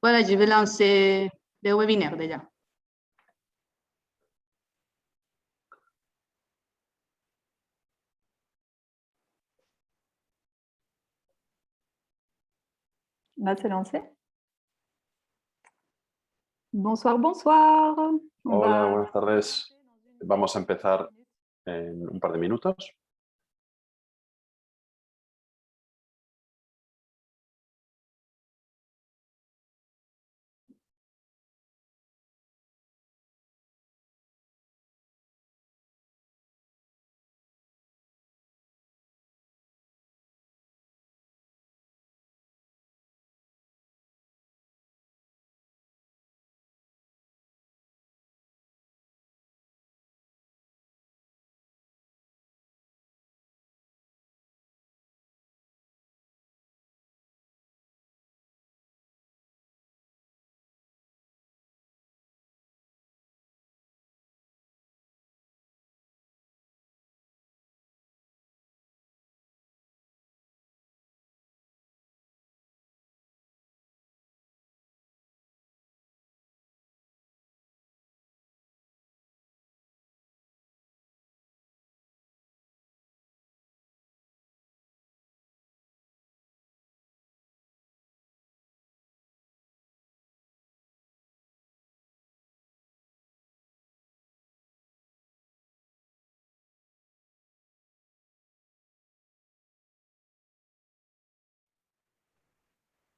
Voilà, je vais lancer le webinaire déjà. Là, c'est lancé. Bonsoir, bonsoir. Hola, buenas tardes. Vamos a empezar en un par de minutos.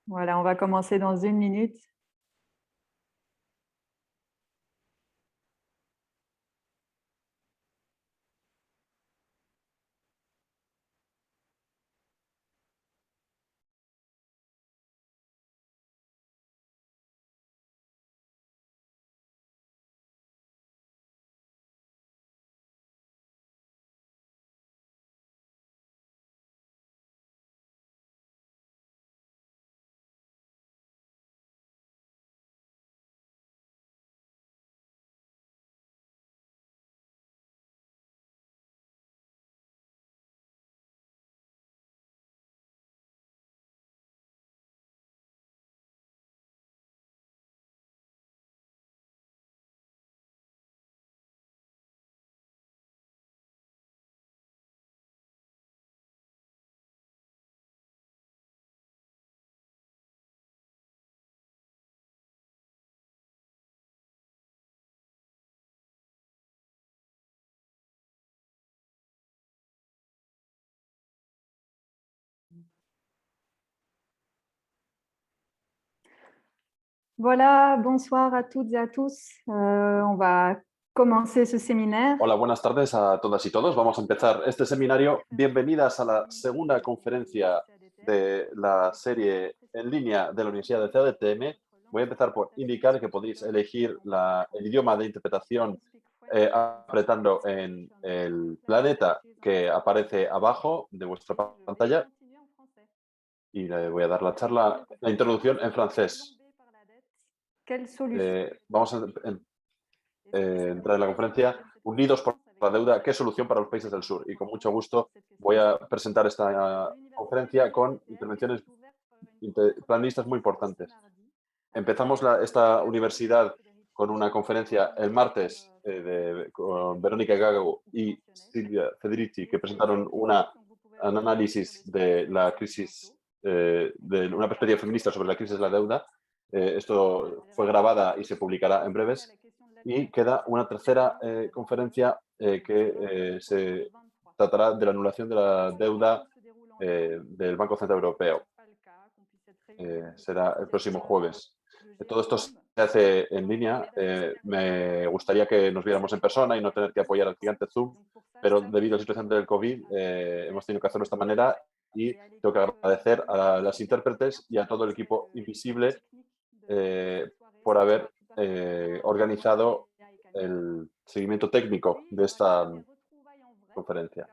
Voilà, on va commencer dans 1 minute. Voilà, bonsoir à toutes et à tous. On va commencer ce séminaire. Hola, buenas tardes a todas y todos. Vamos a empezar este seminario. Bienvenidas a la segunda conferencia de la serie en línea de la Universidad de CDTM. Voy a empezar por indicar que podéis elegir el idioma de interpretación apretando en el planeta que aparece abajo de vuestra pantalla. Y le voy a dar la introducción en francés. Quelle solution? Vamos a entrar en la conferencia Unidos por la deuda, ¿qué solución para los países del sur? Y con mucho gusto voy a presentar esta conferencia con intervenciones planistas muy importantes. Empezamos esta universidad con una conferencia el martes con Verónica Gago y Silvia Federici, que presentaron un análisis de la crisis, de una perspectiva feminista sobre la crisis de la deuda. Esto fue grabada y se publicará en breves. Y queda una tercera conferencia que se tratará de la anulación de la deuda del Banco Central Europeo. Será el próximo jueves. Todo esto se hace en línea. Me gustaría que nos viéramos en persona y no tener que apoyar al gigante Zoom, pero debido a la situación del COVID hemos tenido que hacerlo de esta manera y tengo que agradecer a las intérpretes y a todo el equipo invisible por haber organizado el seguimiento técnico de esta conferencia.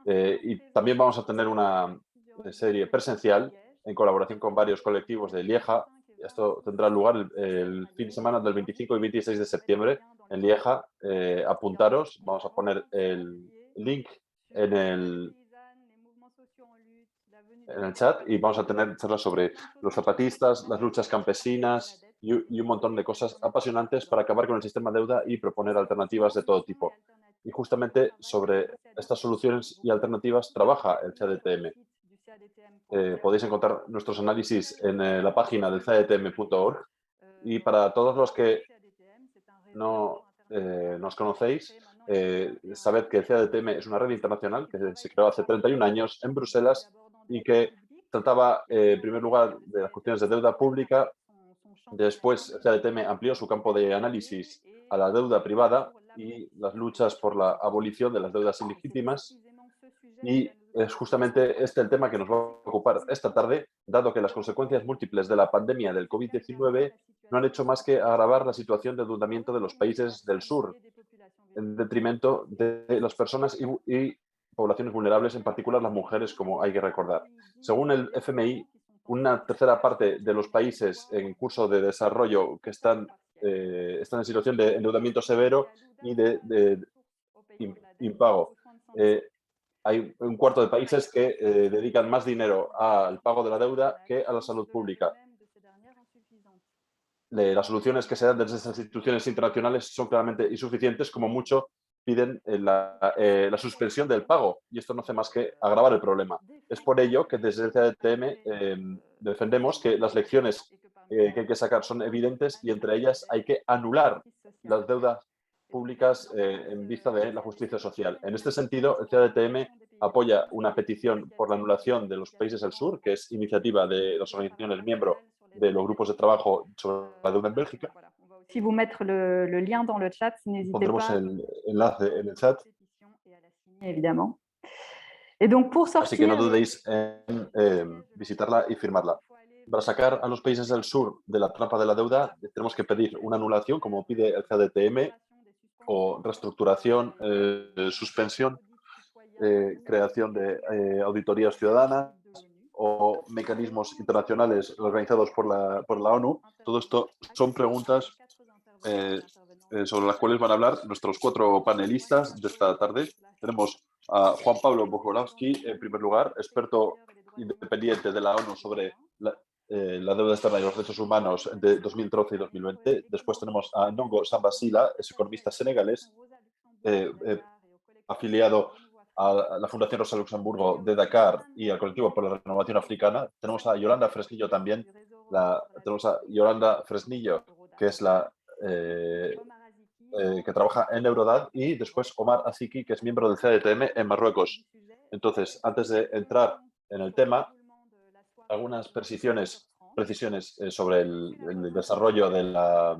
Y también vamos a tener una serie presencial en colaboración con varios colectivos de Lieja. Esto tendrá lugar el fin de semana del 25 y 26 de septiembre en Lieja. Apuntaros, vamos a poner el link en en el chat y vamos a tener charlas sobre los zapatistas, las luchas campesinas y un montón de cosas apasionantes para acabar con el sistema de deuda y proponer alternativas de todo tipo. Y justamente sobre estas soluciones y alternativas trabaja el CADTM. Podéis encontrar nuestros análisis en la página del cadtm.org y para todos los que no nos conocéis, sabed que el CADTM es una red internacional que se creó hace 31 años en Bruselas y que trataba, en primer lugar, de las cuestiones de deuda pública. Después, el CADTM amplió su campo de análisis a la deuda privada y las luchas por la abolición de las deudas ilegítimas. Y es justamente este el tema que nos va a ocupar esta tarde, dado que las consecuencias múltiples de la pandemia del COVID-19 no han hecho más que agravar la situación de endeudamiento de los países del sur, en detrimento de las personas y poblaciones vulnerables, en particular las mujeres, como hay que recordar. Según el FMI, una tercera parte de los países en curso de desarrollo que están en situación de endeudamiento severo y de impago. Hay un cuarto de países que dedican más dinero al pago de la deuda que a la salud pública. Las soluciones que se dan desde estas instituciones internacionales son claramente insuficientes, como mucho piden la suspensión del pago, y esto no hace más que agravar el problema. Es por ello que desde el CADTM defendemos que las lecciones que hay que sacar son evidentes y entre ellas hay que anular las deudas públicas en vista de la justicia social. En este sentido, el CADTM apoya una petición por la anulación de los países del sur, que es iniciativa de las organizaciones miembros de los grupos de trabajo sobre la deuda en Bélgica. Si vous mettre le lien dans le chat, n'hésitez Pondremos pas. el enlace en el chat. Évidemment. Et donc pour Así que no sortir. dudéis en visitarla y firmarla. Para sacar a los países del sur de la trampa de la deuda, tenemos que pedir una anulación, como pide el CADTM, o reestructuración, suspensión, creación de auditorías ciudadanas o mecanismos internacionales organizados por la ONU. Todo esto son preguntas sobre las cuales van a hablar nuestros 4 panelistas de esta tarde. Tenemos a Juan Pablo Bojolavsky, en primer lugar, experto independiente de la ONU sobre la deuda externa y los derechos humanos de 2013 y 2020. Después tenemos a Nongo Sambasila, es economista senegalés, afiliado a la Fundación Rosa Luxemburgo de Dakar y al Colectivo por la Renovación Africana. Tenemos a Yolanda Fresnillo también, tenemos a Yolanda Fresnillo, que es la que trabaja en Eurodad, y después Omar Aziki, que es miembro del CADTM en Marruecos. Entonces, antes de entrar en el tema, algunas precisiones sobre el desarrollo de la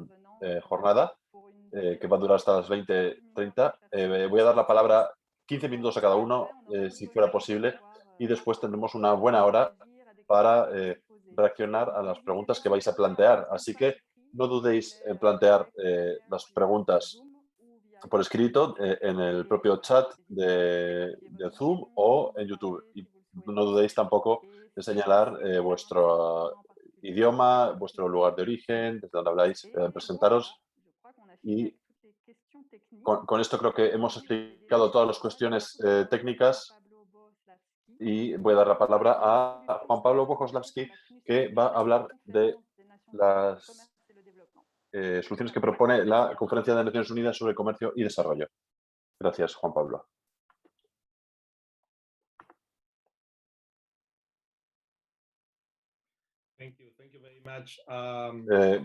jornada, que va a durar hasta las 20:30. Voy a dar la palabra 15 minutos a cada uno, si fuera posible, y después tendremos una buena hora para reaccionar a las preguntas que vais a plantear. Así que no dudéis en plantear las preguntas por escrito en el propio chat de Zoom o en YouTube. Y no dudéis tampoco en señalar vuestro idioma, vuestro lugar de origen, desde donde habláis, presentaros. Y con esto creo que hemos explicado todas las cuestiones técnicas y voy a dar la palabra a Juan Pablo Bojolavsky, que va a hablar de las soluciones que propone la Conferencia de Naciones Unidas sobre Comercio y Desarrollo. Gracias, Juan Pablo.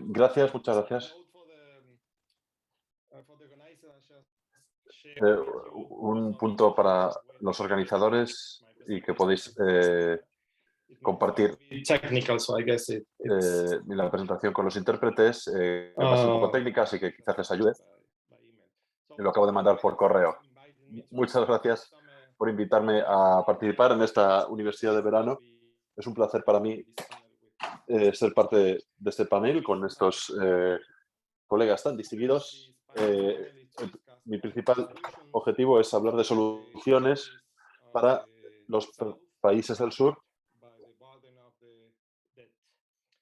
Gracias, muchas gracias. Un punto para los organizadores y que podéis compartir la presentación con los intérpretes, que va a ser un poco técnica, así que quizás les ayude. Lo acabo de mandar por correo. Muchas gracias por invitarme a participar en esta universidad de verano. Es un placer para mí ser parte de este panel con estos colegas tan distinguidos. Mi principal objetivo es hablar de soluciones para los países del sur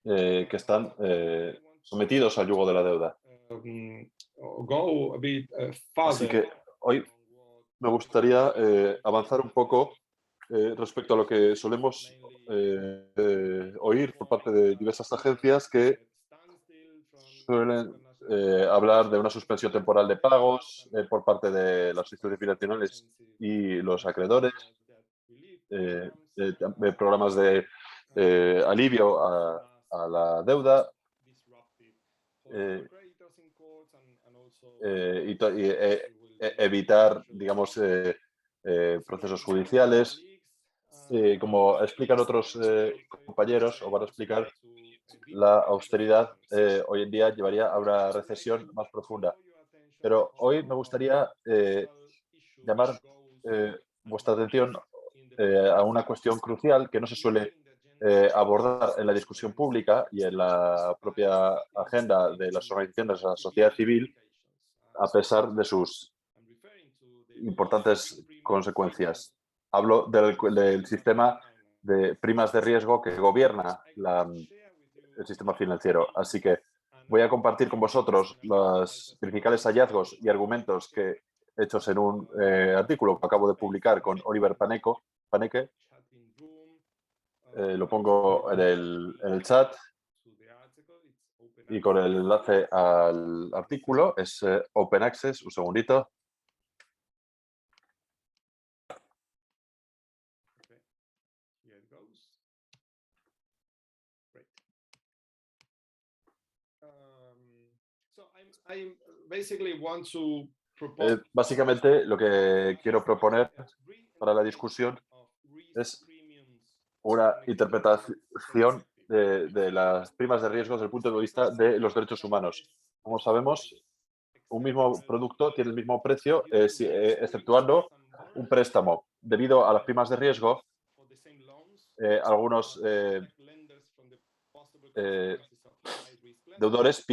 que están sometidos al yugo de la deuda. Así que hoy me gustaría avanzar un poco respecto a lo que solemos oír por parte de diversas agencias que suelen hablar de una suspensión temporal de pagos por parte de las instituciones financieras y los acreedores, programas de alivio a la deuda evitar, digamos, procesos judiciales. Como explican otros compañeros, o van a explicar, la austeridad hoy en día llevaría a una recesión más profunda. Pero hoy me gustaría llamar vuestra atención a una cuestión crucial que no se suele abordar en la discusión pública y en la propia agenda de las organizaciones de la sociedad civil, a pesar de sus importantes consecuencias. Hablo del sistema de primas de riesgo que gobierna el sistema financiero. Así que voy a compartir con vosotros los principales hallazgos y argumentos hechos en un artículo que acabo de publicar con Oliver Paneke. Lo pongo en el chat y con el enlace al artículo. Es Open Access. Un segundito. Básicamente, lo que quiero proponer para la discusión es una interpretación de las primas de riesgo desde el punto de vista de los derechos humanos. Como sabemos, un mismo producto tiene el mismo precio, exceptuando un préstamo. Debido a las primas de riesgo, algunos deudores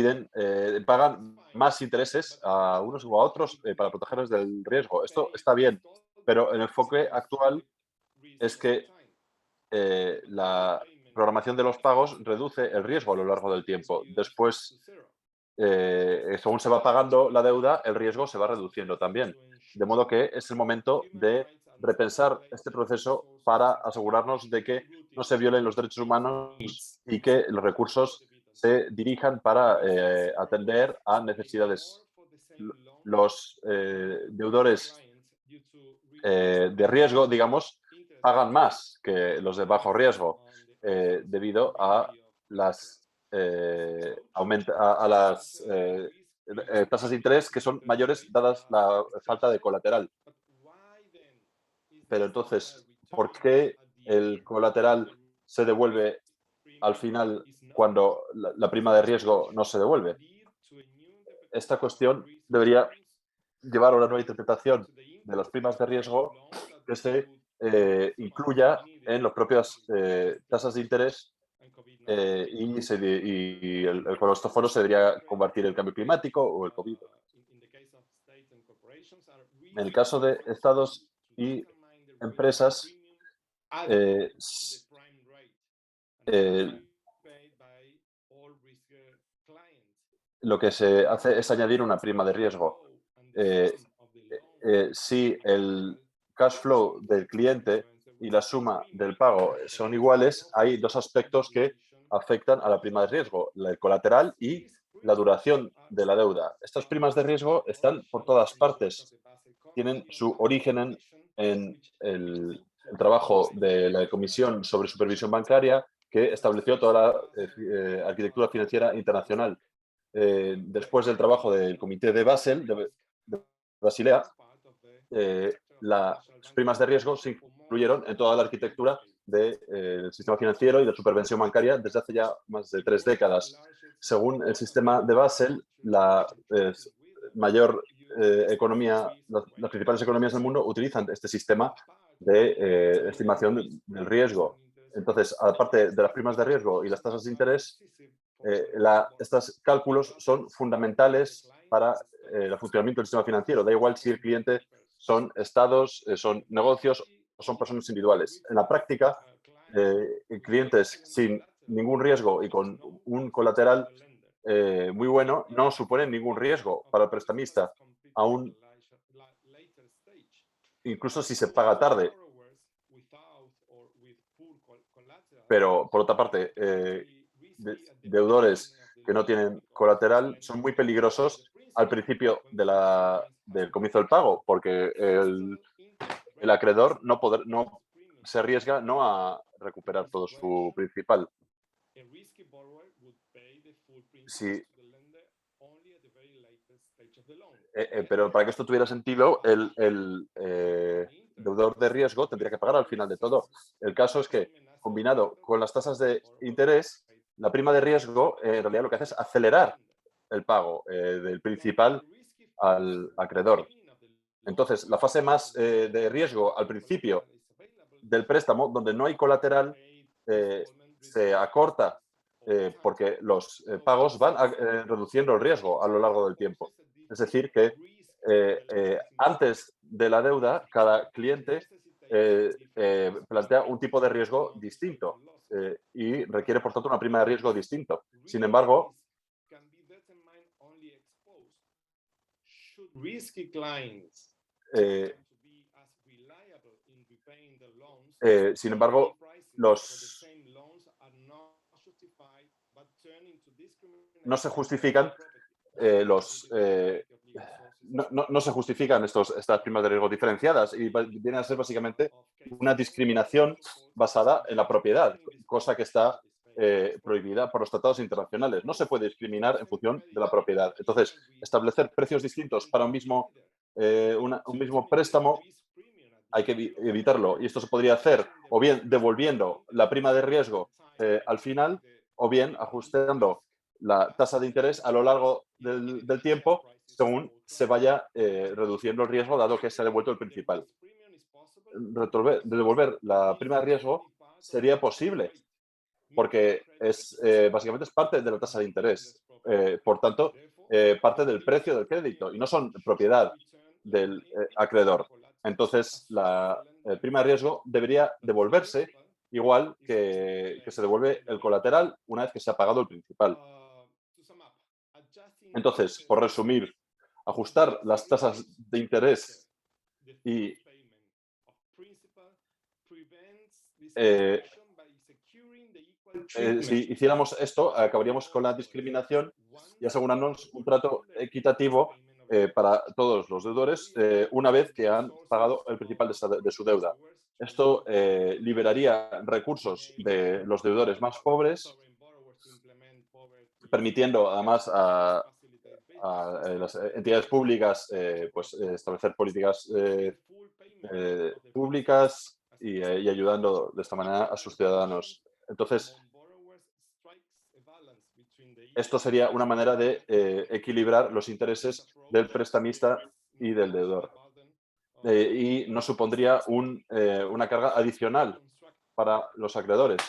pagan más intereses a unos u a otros para protegerlos del riesgo. Esto está bien, pero el enfoque actual es que la programación de los pagos reduce el riesgo a lo largo del tiempo. Después, según se va pagando la deuda, el riesgo se va reduciendo también. De modo que es el momento de repensar este proceso para asegurarnos de que no se violen los derechos humanos y que los recursos se dirijan para atender a necesidades. Los deudores de riesgo, digamos, pagan más que los de bajo riesgo debido a las, a las tasas de interés que son mayores dadas la falta de colateral. Pero entonces, ¿por qué el colateral se devuelve al final cuando la prima de riesgo no se devuelve? Esta cuestión debería llevar a una nueva interpretación de las primas de riesgo que se incluya en las propias tasas de interés y con estos fondos se debería combatir el cambio climático o el COVID. En el caso de estados y empresas, eh, eh, lo que se hace es añadir una prima de riesgo. Si el cash flow del cliente y la suma del pago son iguales, hay dos aspectos que afectan a la prima de riesgo, el colateral y la duración de la deuda. Estas primas de riesgo están por todas partes. Tienen su origen en el trabajo de la Comisión sobre Supervisión Bancaria, que estableció toda la arquitectura financiera internacional. Después del trabajo del Comité de Basel, de Basilea, las primas de riesgo se incluyeron en toda la arquitectura del sistema financiero y de supervisión bancaria desde hace ya más de 3 décadas. Según el sistema de Basel, la mayor economía, las principales economías del mundo utilizan este sistema de estimación del riesgo. Entonces, aparte de las primas de riesgo y las tasas de interés, estos cálculos son fundamentales para el funcionamiento del sistema financiero. Da igual si el cliente son estados, son negocios o son personas individuales. En la práctica, clientes sin ningún riesgo y con un colateral muy bueno no suponen ningún riesgo para el prestamista, aún incluso si se paga tarde. Pero, por otra parte, deudores que no tienen colateral son muy peligrosos al principio del comienzo del pago, porque el acreedor no se arriesga no a recuperar todo su principal. Sí, pero para que esto tuviera sentido, el deudor de riesgo tendría que pagar al final de todo. El caso es que, combinado con las tasas de interés, la prima de riesgo en realidad lo que hace es acelerar el pago del principal al acreedor. Entonces, la fase más de riesgo al principio del préstamo, donde no hay colateral, se acorta porque los pagos van reduciendo el riesgo a lo largo del tiempo. Es decir, que antes de la deuda, cada cliente plantea un tipo de riesgo distinto y requiere, por tanto, una prima de riesgo distinto. Sin embargo, eh, no se justifican no se justifican estas primas de riesgo diferenciadas y viene a ser básicamente una discriminación basada en la propiedad, cosa que está prohibida por los tratados internacionales. No se puede discriminar en función de la propiedad. Entonces, establecer precios distintos para un mismo préstamo hay que evitarlo. Y esto se podría hacer o bien devolviendo la prima de riesgo al final o bien ajustando la tasa de interés a lo largo del tiempo según se vaya reduciendo el riesgo dado que se ha devuelto el principal. Devolver la prima de riesgo sería posible porque básicamente es parte de la tasa de interés. Por tanto, parte del precio del crédito y no son propiedad del acreedor. Entonces, la prima de riesgo debería devolverse igual que se devuelve el colateral una vez que se ha pagado el principal. Entonces, por resumir, ajustar las tasas de interés y si hiciéramos esto, acabaríamos con la discriminación y asegurarnos un trato equitativo para todos los deudores una vez que han pagado el principal de su deuda. Esto liberaría recursos de los deudores más pobres, permitiendo además a las entidades públicas establecer políticas públicas y ayudando de esta manera a sus ciudadanos. Entonces, esto sería una manera de equilibrar los intereses del prestamista y del deudor. Y no supondría una carga adicional para los acreedores,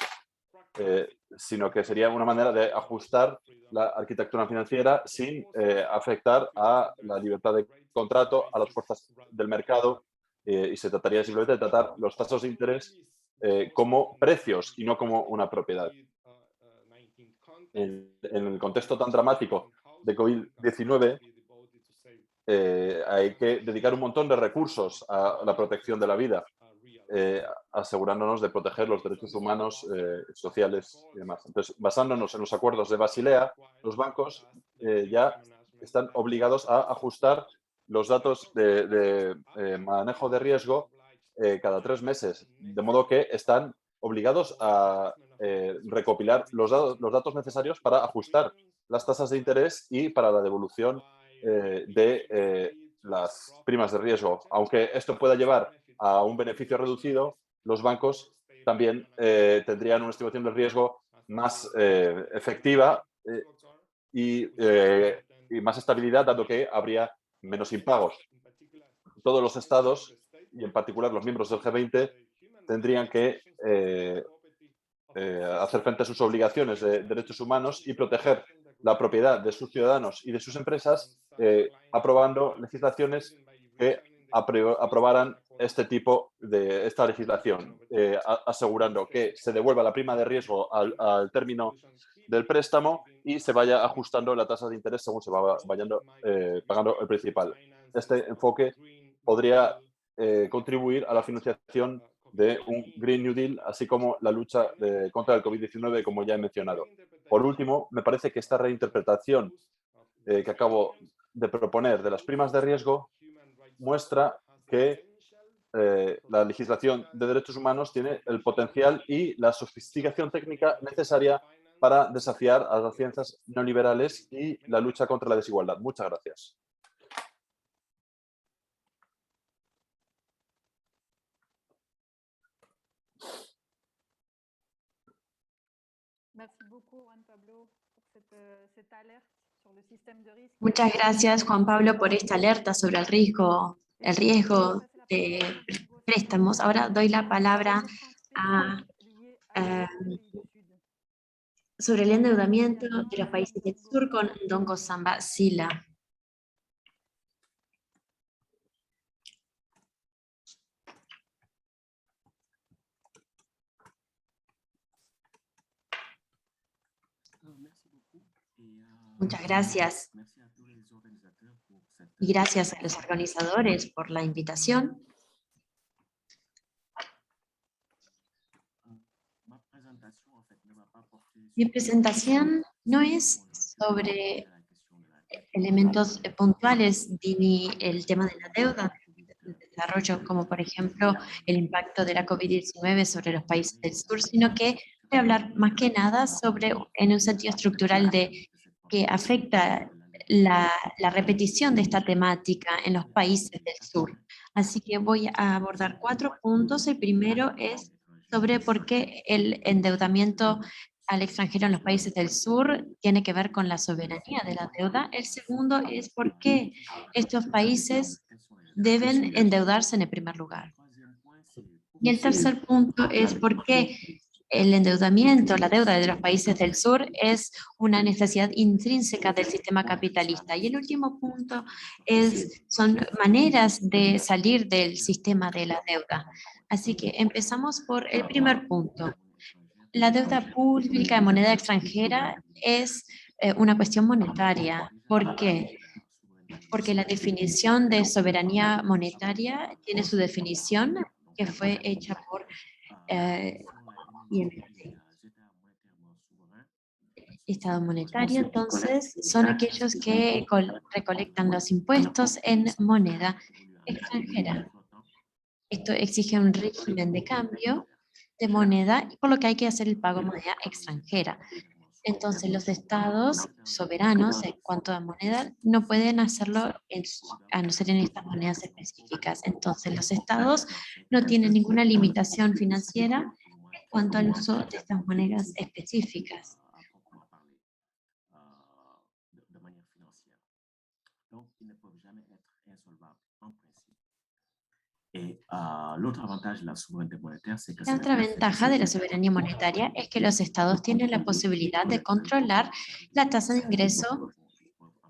sino que sería una manera de ajustar la arquitectura financiera sin afectar a la libertad de contrato, a las fuerzas del mercado, y se trataría simplemente de tratar los tasas de interés como precios y no como una propiedad. En el contexto tan dramático de COVID-19, hay que dedicar un montón de recursos a la protección de la vida, asegurándonos de proteger los derechos humanos, sociales y demás. Entonces, basándonos en los acuerdos de Basilea, los bancos ya están obligados a ajustar los datos de manejo de riesgo cada 3 meses, de modo que están obligados a recopilar los datos necesarios para ajustar las tasas de interés y para la devolución de las primas de riesgo. Aunque esto pueda llevar a un beneficio reducido, los bancos también tendrían una estimación del riesgo más efectiva y más estabilidad, dado que habría menos impagos. Todos los estados, y en particular los miembros del G20, tendrían que hacer frente a sus obligaciones de derechos humanos y proteger la propiedad de sus ciudadanos y de sus empresas, aprobando legislaciones que aprobaran esta legislación, asegurando que se devuelva la prima de riesgo al término del préstamo y se vaya ajustando la tasa de interés según se va pagando el principal. Este enfoque podría contribuir a la financiación de un Green New Deal, así como la lucha contra el COVID-19, como ya he mencionado. Por último, me parece que esta reinterpretación que acabo de proponer de las primas de riesgo muestra que la legislación de derechos humanos tiene el potencial y la sofisticación técnica necesaria para desafiar a las ciencias neoliberales y la lucha contra la desigualdad. Muchas gracias. Muchas gracias, Juan Pablo, por esta alerta sobre el riesgo de préstamos. Ahora doy la palabra sobre el endeudamiento de los países del sur con Don Kosamba Sila. Muchas gracias. Y gracias a los organizadores por la invitación. Mi presentación no es sobre elementos puntuales ni el tema de la deuda del desarrollo, como por ejemplo el impacto de la COVID-19 sobre los países del sur, sino que voy a hablar más que nada sobre, en un sentido estructural, de que afecta la repetición de esta temática en los países del sur. Así que voy a abordar 4 puntos. El primero es sobre por qué el endeudamiento al extranjero en los países del sur tiene que ver con la soberanía de la deuda. El segundo es por qué estos países deben endeudarse en el primer lugar. Y el tercer punto es por qué el endeudamiento, la deuda de los países del sur es una necesidad intrínseca del sistema capitalista. Y el último punto son maneras de salir del sistema de la deuda. Así que empezamos por el primer punto. La deuda pública de moneda extranjera es una cuestión monetaria. ¿Por qué? Porque la definición de soberanía monetaria tiene su definición que fue hecha por IMF. Estado monetario, entonces, son aquellos que recolectan los impuestos en moneda extranjera. Esto exige un régimen de cambio de moneda, por lo que hay que hacer el pago en moneda extranjera. Entonces, los estados soberanos en cuanto a moneda no pueden hacerlo a no ser en estas monedas específicas. Entonces, los estados no tienen ninguna limitación financiera en cuanto al uso de estas monedas específicas. La otra ventaja de la soberanía monetaria es que los estados tienen la posibilidad de controlar la tasa de ingreso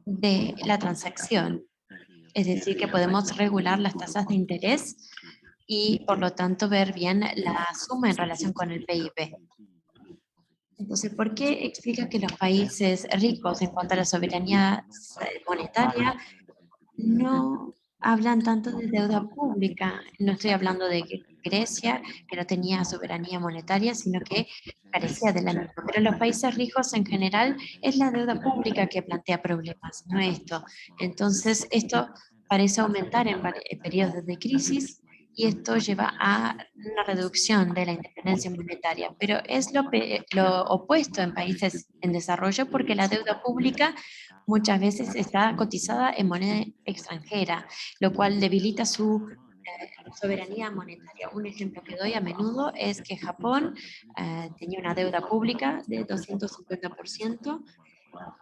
de la transacción. Es decir, que podemos regular las tasas de interés y, por lo tanto, ver bien la suma en relación con el PIB. Entonces, ¿por qué explica que los países ricos en cuanto a la soberanía monetaria no hablan tanto de deuda pública? No estoy hablando de Grecia, que no tenía soberanía monetaria, sino que carecía de la misma. Pero los países ricos en general es la deuda pública que plantea problemas, no esto. Entonces, esto parece aumentar en periodos de crisis y esto lleva a una reducción de la independencia monetaria. Pero es lo opuesto en países en desarrollo, porque la deuda pública muchas veces está cotizada en moneda extranjera, lo cual debilita su soberanía monetaria. Un ejemplo que doy a menudo es que Japón tenía una deuda pública de 250%,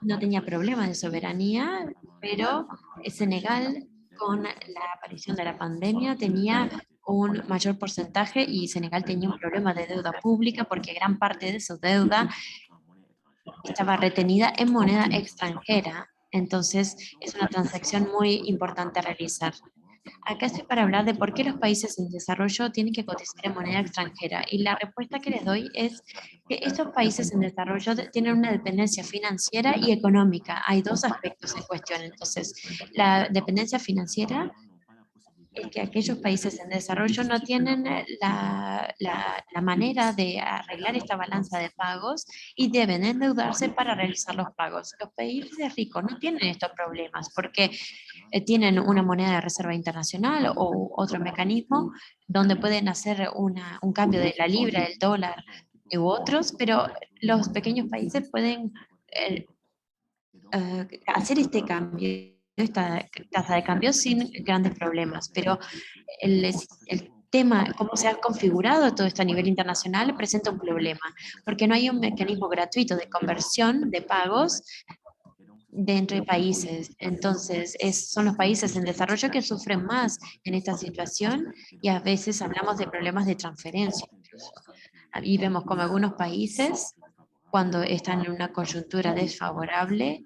no tenía problema de soberanía, pero Senegal, con la aparición de la pandemia, tenía un mayor porcentaje y Senegal tenía un problema de deuda pública porque gran parte de su deuda estaba retenida en moneda extranjera. Entonces, es una transacción muy importante a realizar. Acá estoy para hablar de por qué los países en desarrollo tienen que cotizar en moneda extranjera. Y la respuesta que les doy es que estos países en desarrollo tienen una dependencia financiera y económica. Hay 2 aspectos en cuestión. Entonces, la dependencia financiera es que aquellos países en desarrollo no tienen la manera de arreglar esta balanza de pagos y deben endeudarse para realizar los pagos. Los países ricos no tienen estos problemas porque tienen una moneda de reserva internacional o otro mecanismo donde pueden hacer un cambio de la libra, el dólar u otros, pero los pequeños países pueden hacer este cambio, esta tasa de cambio sin grandes problemas, pero el tema, cómo se ha configurado todo esto a nivel internacional, presenta un problema, porque no hay un mecanismo gratuito de conversión de pagos de entre países. Entonces, son los países en desarrollo que sufren más en esta situación y a veces hablamos de problemas de transferencia. Y vemos como algunos países, cuando están en una coyuntura desfavorable,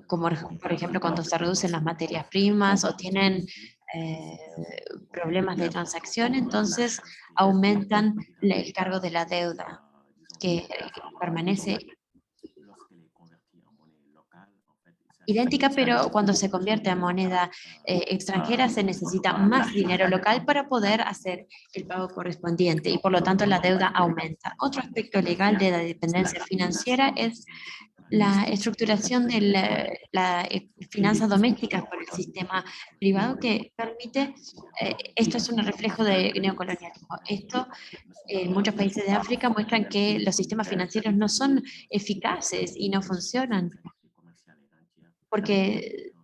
como por ejemplo cuando se reducen las materias primas o tienen problemas de transacción, entonces aumentan el cargo de la deuda, que permanece idéntica, pero cuando se convierte a moneda extranjera se necesita más dinero local para poder hacer el pago correspondiente y por lo tanto la deuda aumenta. Otro aspecto legal de la dependencia financiera es la estructuración de las finanzas domésticas por el sistema privado que permite, esto es un reflejo de neocolonialismo. Esto en muchos países de África muestran que los sistemas financieros no son eficaces y no funcionan porque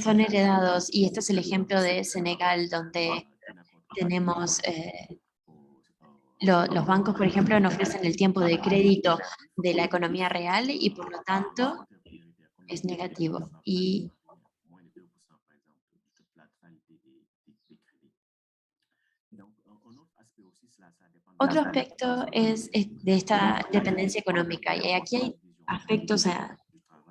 son heredados. Y este es el ejemplo de Senegal, donde tenemos los bancos, por ejemplo, no ofrecen el tiempo de crédito de la economía real y por lo tanto es negativo. Y otro aspecto es de esta dependencia económica, y aquí hay aspectos,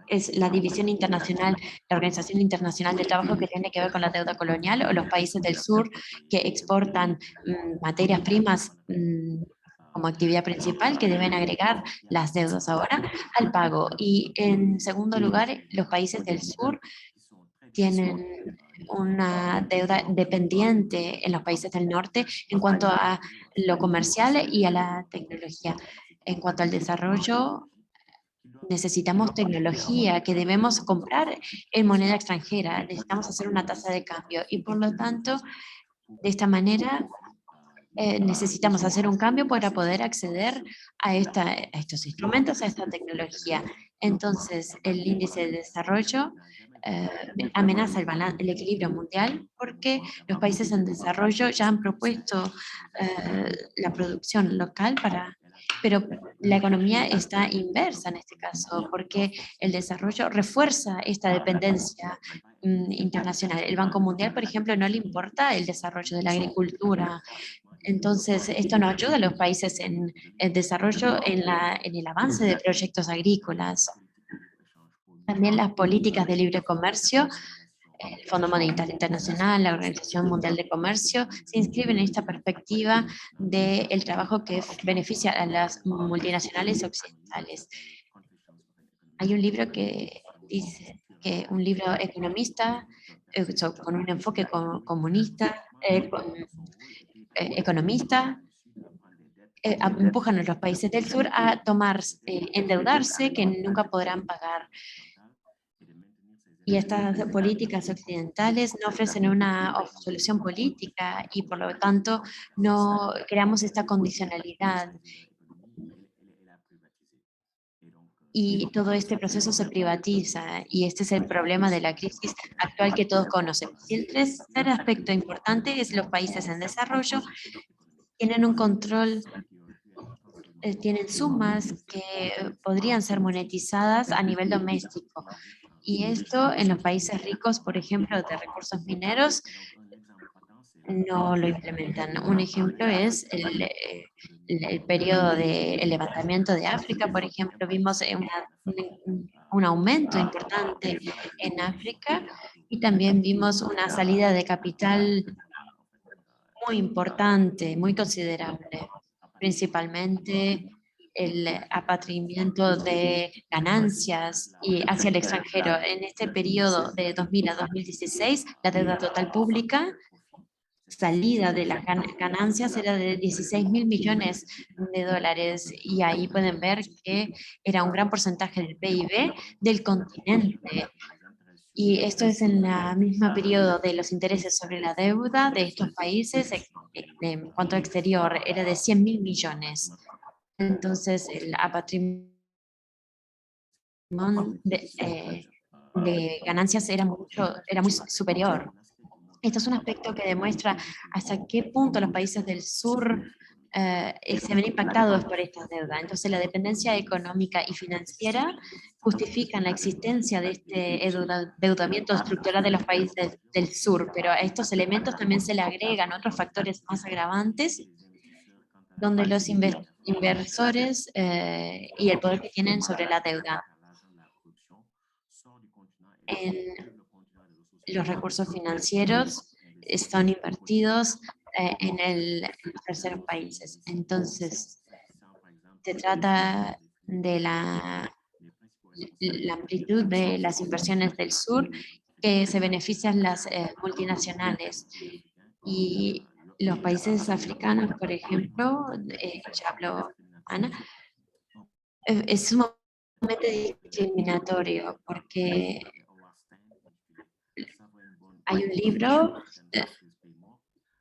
es la división internacional, la Organización Internacional del Trabajo, que tiene que ver con la deuda colonial, o los países del sur que exportan materias primas como actividad principal, que deben agregar las deudas ahora al pago. Y en segundo lugar, los países del sur tienen una deuda dependiente en los países del norte en cuanto a lo comercial y a la tecnología. En cuanto al desarrollo, necesitamos tecnología que debemos comprar en moneda extranjera, necesitamos hacer una tasa de cambio y por lo tanto, de esta manera, necesitamos hacer un cambio para poder acceder a estos instrumentos, a esta tecnología. Entonces, el índice de desarrollo amenaza el equilibrio mundial porque los países en desarrollo ya han propuesto la producción local pero la economía está inversa en este caso, porque el desarrollo refuerza esta dependencia internacional. El Banco Mundial, por ejemplo, no le importa el desarrollo de la agricultura. Entonces, esto no ayuda a los países en desarrollo en el avance de proyectos agrícolas. También las políticas de libre comercio, el Fondo Monetario Internacional, la Organización Mundial de Comercio, se inscriben en esta perspectiva del trabajo que beneficia a las multinacionales occidentales. Hay un libro que dice que un libro economista con un enfoque comunista, economista, empujan a los países del sur a endeudarse que nunca podrán pagar. Y estas políticas occidentales no ofrecen una solución política y por lo tanto no creamos esta condicionalidad. Y todo este proceso se privatiza y este es el problema de la crisis actual que todos conocemos. Y el tercer aspecto importante es los países en desarrollo tienen un control, tienen sumas que podrían ser monetizadas a nivel doméstico. Y esto en los países ricos, por ejemplo, de recursos mineros, no lo implementan. Un ejemplo es el periodo del levantamiento de África, por ejemplo, vimos un aumento importante en África y también vimos una salida de capital muy importante, muy considerable, principalmente el apatriamiento de ganancias y hacia el extranjero. En este periodo de 2000 a 2016, la deuda total pública salida de las ganancias era de 16.000 millones de dólares, y ahí pueden ver que era un gran porcentaje del PIB del continente. Y esto es en el mismo periodo de los intereses sobre la deuda de estos países en cuanto a exterior, era de 100.000 millones. Entonces, el apatrimonio de ganancias era muy superior. Esto es un aspecto que demuestra hasta qué punto los países del sur se ven impactados por esta deuda. Entonces, la dependencia económica y financiera justifican la existencia de este endeudamiento estructural de los países del sur, pero a estos elementos también se le agregan otros factores más agravantes, donde los inversores y el poder que tienen sobre la deuda en los recursos financieros son invertidos en los terceros países. Entonces, se trata de la amplitud de las inversiones del sur que se benefician las multinacionales. Y los países africanos, por ejemplo, ya habló Ana, es sumamente discriminatorio porque hay un libro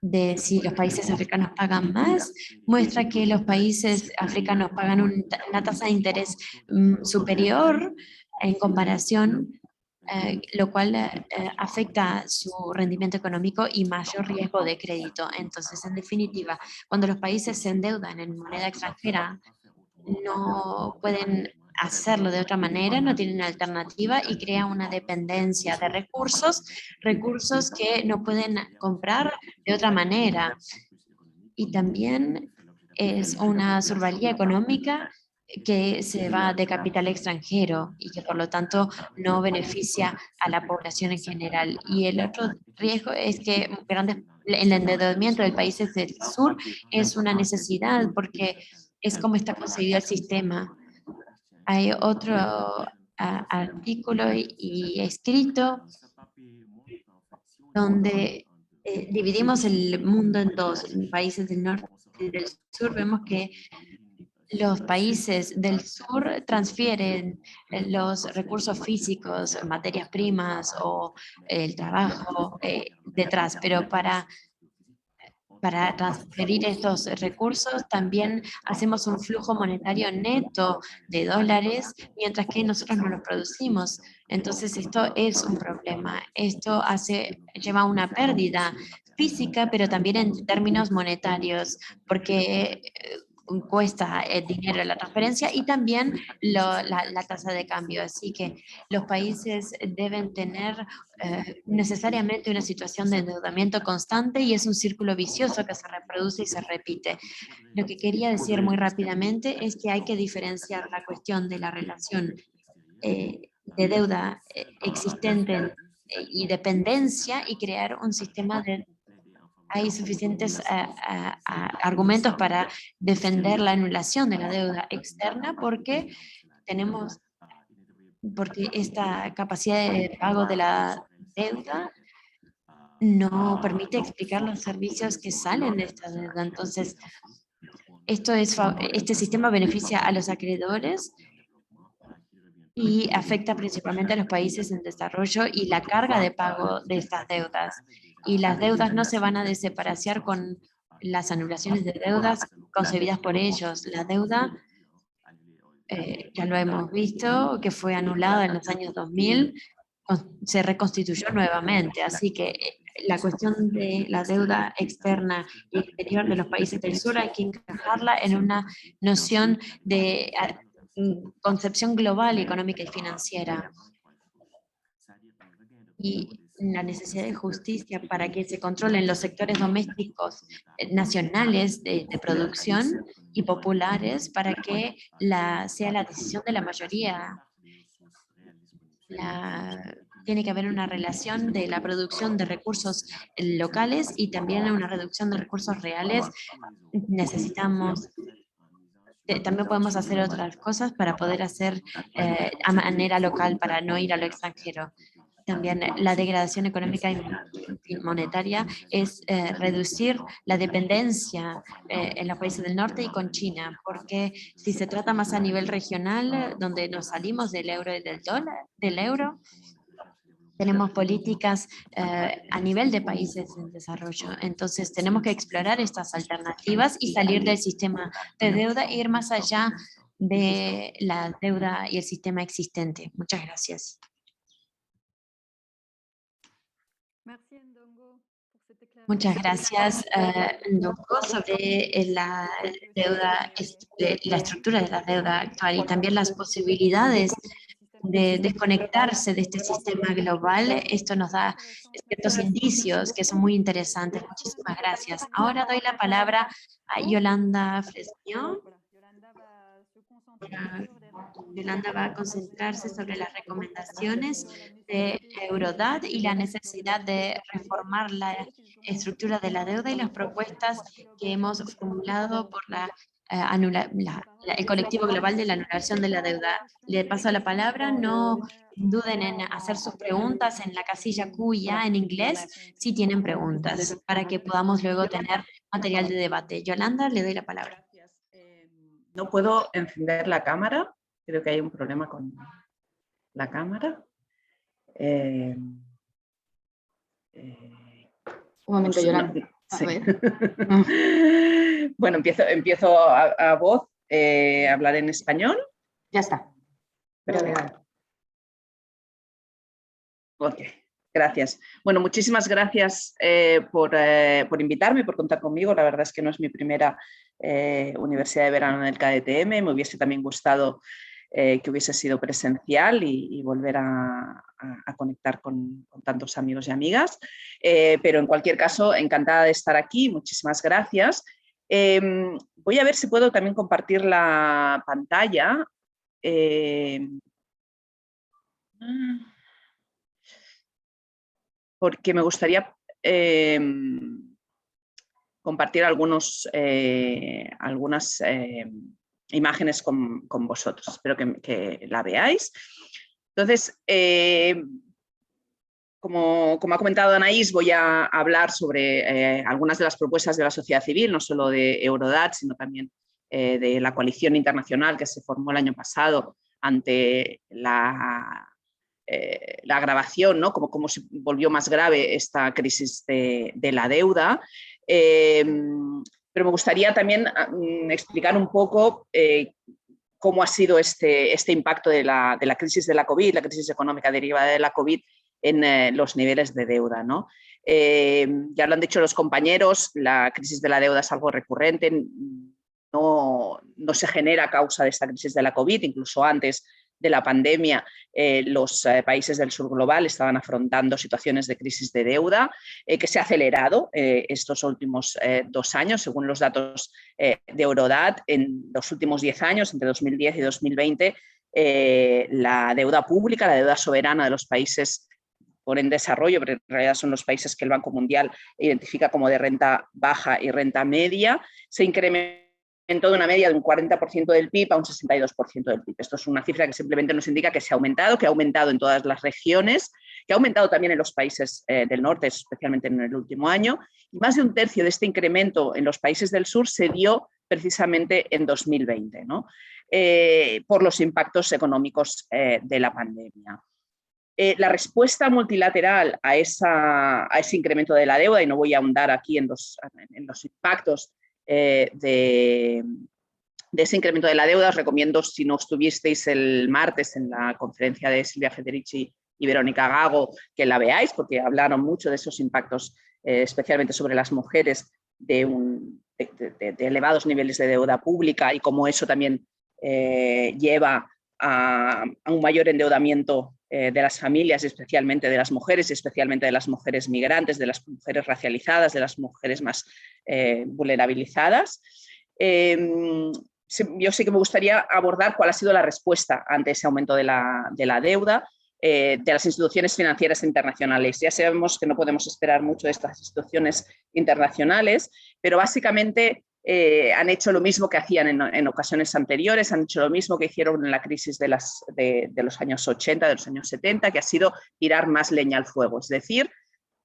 de si los países africanos pagan más, muestra que los países africanos pagan una tasa de interés superior en comparación, lo cual afecta su rendimiento económico y mayor riesgo de crédito. Entonces, en definitiva, cuando los países se endeudan en moneda extranjera, no pueden hacerlo de otra manera, no tienen alternativa y crea una dependencia de recursos que no pueden comprar de otra manera. Y también es una survalía económica que se va de capital extranjero y que por lo tanto no beneficia a la población en general. Y el otro riesgo es que el endeudamiento de países del sur es una necesidad porque es como está concebido el sistema. Hay otro artículo y escrito donde dividimos el mundo en dos, en países del norte y del sur. Vemos que los países del sur transfieren los recursos físicos, materias primas o el trabajo detrás, pero para transferir estos recursos también hacemos un flujo monetario neto de dólares, mientras que nosotros no los producimos. Entonces esto es un problema. Esto lleva a una pérdida física, pero también en términos monetarios, porque cuesta dinero la transferencia y también la tasa de cambio. Así que los países deben tener necesariamente una situación de endeudamiento constante y es un círculo vicioso que se reproduce y se repite. Lo que quería decir muy rápidamente es que hay que diferenciar la cuestión de la relación de deuda existente y dependencia y crear un sistema de... Hay suficientes argumentos para defender la anulación de la deuda externa porque esta capacidad de pago de la deuda no permite explicar los servicios que salen de esta deuda. Entonces, este sistema beneficia a los acreedores y afecta principalmente a los países en desarrollo y la carga de pago de estas deudas. Y las deudas no se van a desaparecer con las anulaciones de deudas concebidas por ellos. La deuda, ya lo hemos visto, que fue anulada en los años 2000, se reconstituyó nuevamente. Así que la cuestión de la deuda externa y exterior de los países del sur hay que encajarla en una noción de concepción global, económica y financiera. Y la necesidad de justicia para que se controlen los sectores domésticos nacionales de producción y populares para que sea la decisión de la mayoría. Tiene que haber una relación de la producción de recursos locales y también una reducción de recursos reales. Necesitamos también podemos hacer otras cosas para poder hacer a manera local, para no ir a lo extranjero. También la degradación económica y monetaria es reducir la dependencia en los países del norte y con China, porque si se trata más a nivel regional, donde nos salimos del euro y del dólar, del euro, tenemos políticas a nivel de países en desarrollo. Entonces tenemos que explorar estas alternativas y salir del sistema de deuda e ir más allá de la deuda y el sistema existente. Muchas gracias. Muchas gracias, Ndongo, sobre la deuda, la estructura de la deuda actual y también las posibilidades de desconectarse de este sistema global. Esto nos da ciertos indicios que son muy interesantes. Muchísimas gracias. Ahora doy la palabra a Yolanda Fresnió. Yolanda va a concentrarse sobre las recomendaciones de Eurodat y la necesidad de reformar la estructura de la deuda y las propuestas que hemos formulado por el colectivo global de la anulación de la deuda. Le paso la palabra, no duden en hacer sus preguntas en la casilla Q ya en inglés si tienen preguntas, para que podamos luego tener material de debate. Yolanda, le doy la palabra. No puedo encender la cámara, creo que hay un problema con la cámara. Un momento, Yolanda. Sí. Bueno, empiezo a voz a hablar en español. Ya está. Perfecto. Ok, gracias. Bueno, muchísimas gracias por invitarme, por contar conmigo. La verdad es que no es mi primera universidad de verano en el KDTM. Me hubiese también gustado que hubiese sido presencial y volver a conectar con tantos amigos y amigas. Pero en cualquier caso, encantada de estar aquí. Muchísimas gracias. Voy a ver si puedo también compartir la pantalla. Porque me gustaría compartir algunas imágenes con vosotros. Espero que la veáis. Entonces, como ha comentado Anaís, voy a hablar sobre algunas de las propuestas de la sociedad civil, no solo de Eurodat, sino también de la coalición internacional que se formó el año pasado ante la agravación, ¿no? Cómo se volvió más grave esta crisis de la deuda. Pero me gustaría también explicar un poco cómo ha sido este impacto de la crisis de la COVID, la crisis económica derivada de la COVID en los niveles de deuda, ¿no? Ya lo han dicho los compañeros, la crisis de la deuda es algo recurrente, no se genera a causa de esta crisis de la COVID, incluso antes de la pandemia, los países del sur global estaban afrontando situaciones de crisis de deuda que se ha acelerado estos últimos 2 años, según los datos de Eurodat. En los últimos 10 años, entre 2010 y 2020, la deuda pública, la deuda soberana de los países en desarrollo, pero en realidad son los países que el Banco Mundial identifica como de renta baja y renta media, se incrementó de una media de un 40% del PIB a un 62% del PIB. Esto es una cifra que simplemente nos indica que se ha aumentado, que ha aumentado en todas las regiones, que ha aumentado también en los países del norte, especialmente en el último año, y más de un tercio de este incremento en los países del sur se dio precisamente en 2020, ¿no? Por los impactos económicos de la pandemia. La respuesta multilateral a ese incremento de la deuda, y no voy a ahondar aquí en los impactos de ese incremento de la deuda, os recomiendo, si no estuvisteis el martes en la conferencia de Silvia Federici y Verónica Gago, que la veáis, porque hablaron mucho de esos impactos, especialmente sobre las mujeres, de elevados niveles de deuda pública y cómo eso también lleva a un mayor endeudamiento de las familias, especialmente de las mujeres, y especialmente de las mujeres migrantes, de las mujeres racializadas, de las mujeres más vulnerabilizadas. Yo sí que me gustaría abordar cuál ha sido la respuesta ante ese aumento de la deuda de las instituciones financieras internacionales. Ya sabemos que no podemos esperar mucho de estas instituciones internacionales, pero básicamente han hecho lo mismo que hacían en ocasiones anteriores, han hecho lo mismo que hicieron en la crisis de los años 80, de los años 70, que ha sido tirar más leña al fuego, es decir,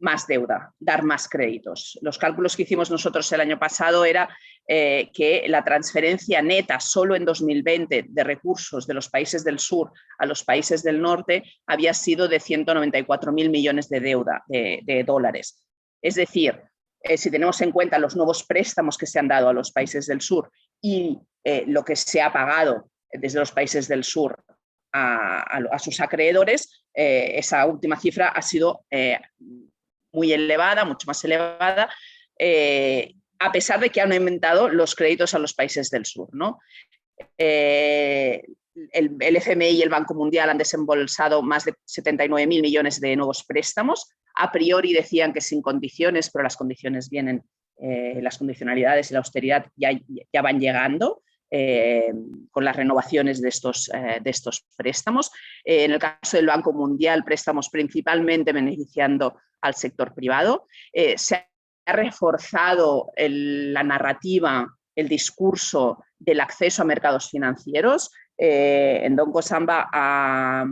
más deuda, dar más créditos. Los cálculos que hicimos nosotros el año pasado era que la transferencia neta solo en 2020 de recursos de los países del sur a los países del norte había sido de 194.000 millones de dólares. Es decir, si tenemos en cuenta los nuevos préstamos que se han dado a los países del sur y lo que se ha pagado desde los países del sur a sus acreedores, esa última cifra ha sido muy elevada, mucho más elevada, a pesar de que han aumentado los créditos a los países del sur, ¿no? El FMI y el Banco Mundial han desembolsado más de 79.000 millones de nuevos préstamos. A priori decían que sin condiciones, pero las condiciones vienen, las condicionalidades y la austeridad ya van llegando. Con las renovaciones de estos préstamos. En el caso del Banco Mundial, préstamos principalmente beneficiando al sector privado. Se ha reforzado la narrativa, el discurso del acceso a mercados financieros. Ndongo Samba ha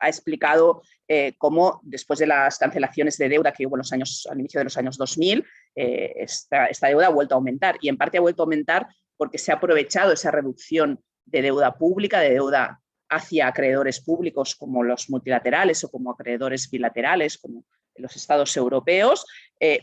explicado cómo después de las cancelaciones de deuda que hubo al inicio de los años 2000, esta deuda ha vuelto a aumentar, y en parte ha vuelto a aumentar porque se ha aprovechado esa reducción de deuda pública, de deuda hacia acreedores públicos como los multilaterales o como acreedores bilaterales, como los estados europeos,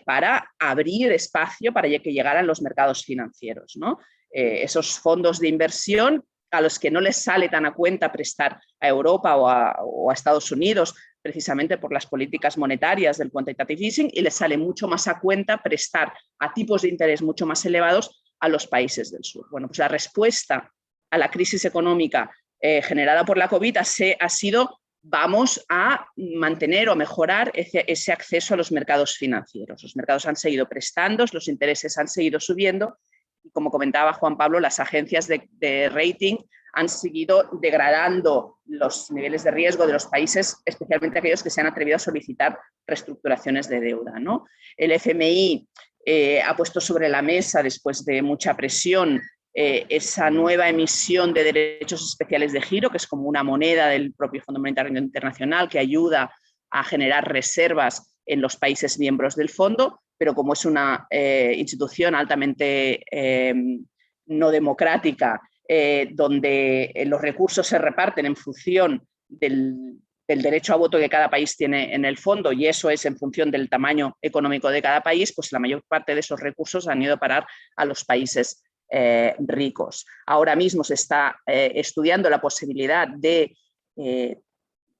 para abrir espacio para que llegaran los mercados financieros, ¿no? Esos fondos de inversión a los que no les sale tan a cuenta prestar a Europa o a Estados Unidos, precisamente por las políticas monetarias del quantitative easing, y les sale mucho más a cuenta prestar a tipos de interés mucho más elevados a los países del sur. Bueno, pues la respuesta a la crisis económica generada por la COVID ha sido: vamos a mantener o mejorar ese acceso a los mercados financieros. Los mercados han seguido prestando, los intereses han seguido subiendo, y como comentaba Juan Pablo, las agencias de rating han seguido degradando los niveles de riesgo de los países, especialmente aquellos que se han atrevido a solicitar reestructuraciones de deuda, ¿no? El FMI ha puesto sobre la mesa, después de mucha presión, esa nueva emisión de derechos especiales de giro, que es como una moneda del propio Fondo Monetario Internacional que ayuda a generar reservas en los países miembros del fondo, pero como es una institución altamente no democrática, donde los recursos se reparten en función del derecho a voto que cada país tiene en el fondo, y eso es en función del tamaño económico de cada país, pues la mayor parte de esos recursos han ido a parar a los países ricos. Ahora mismo se está estudiando la posibilidad de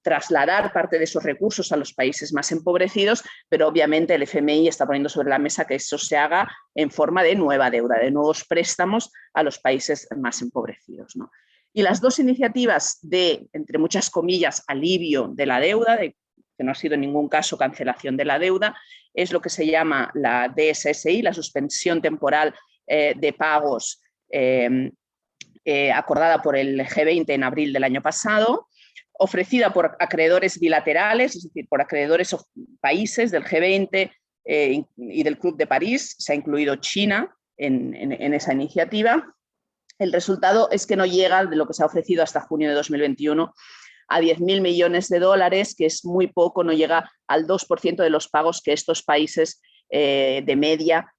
trasladar parte de esos recursos a los países más empobrecidos, pero obviamente el FMI está poniendo sobre la mesa que eso se haga en forma de nueva deuda, de nuevos préstamos a los países más empobrecidos, ¿no? Y las dos iniciativas de, entre muchas comillas, alivio de la deuda, que no ha sido en ningún caso cancelación de la deuda, es lo que se llama la DSSI, la suspensión temporal de pagos acordada por el G20 en abril del año pasado, ofrecida por acreedores bilaterales, es decir, por acreedores o países del G20 y del Club de París. Se ha incluido China en esa iniciativa. El resultado es que no llega de lo que se ha ofrecido hasta junio de 2021 a 10.000 millones de dólares, que es muy poco, no llega al 2% de los pagos que estos países de media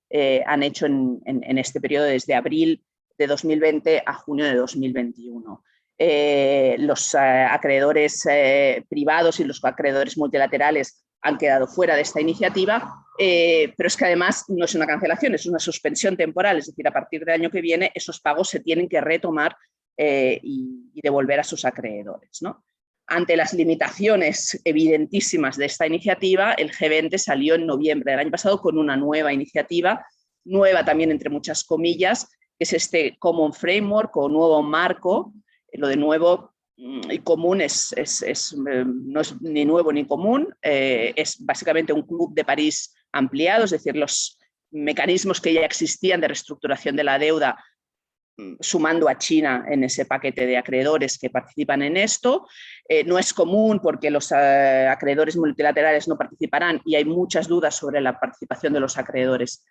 han hecho en este periodo desde abril de 2020 a junio de 2021. Los acreedores privados y los acreedores multilaterales han quedado fuera de esta iniciativa, pero es que además no es una cancelación, es una suspensión temporal, es decir, a partir del año que viene esos pagos se tienen que retomar y devolver a sus acreedores, ¿no? Ante las limitaciones evidentísimas de esta iniciativa, el G20 salió en noviembre del año pasado con una nueva iniciativa, nueva también entre muchas comillas, que es este Common Framework o nuevo marco. Lo de nuevo y común no es ni nuevo ni común, es básicamente un Club de París ampliado, es decir, los mecanismos que ya existían de reestructuración de la deuda, sumando a China en ese paquete de acreedores que participan en esto. No es común porque los acreedores multilaterales no participarán y hay muchas dudas sobre la participación de los acreedores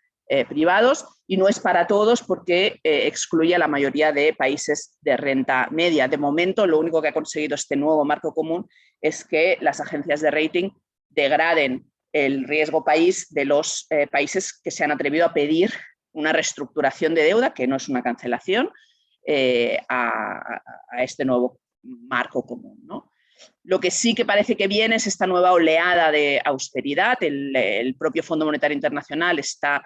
privados, y no es para todos porque excluye a la mayoría de países de renta media. De momento, lo único que ha conseguido este nuevo marco común es que las agencias de rating degraden el riesgo país de los países que se han atrevido a pedir una reestructuración de deuda, que no es una cancelación, a este nuevo marco común, ¿no? Lo que sí que parece que viene es esta nueva oleada de austeridad. El propio Fondo Monetario Internacional está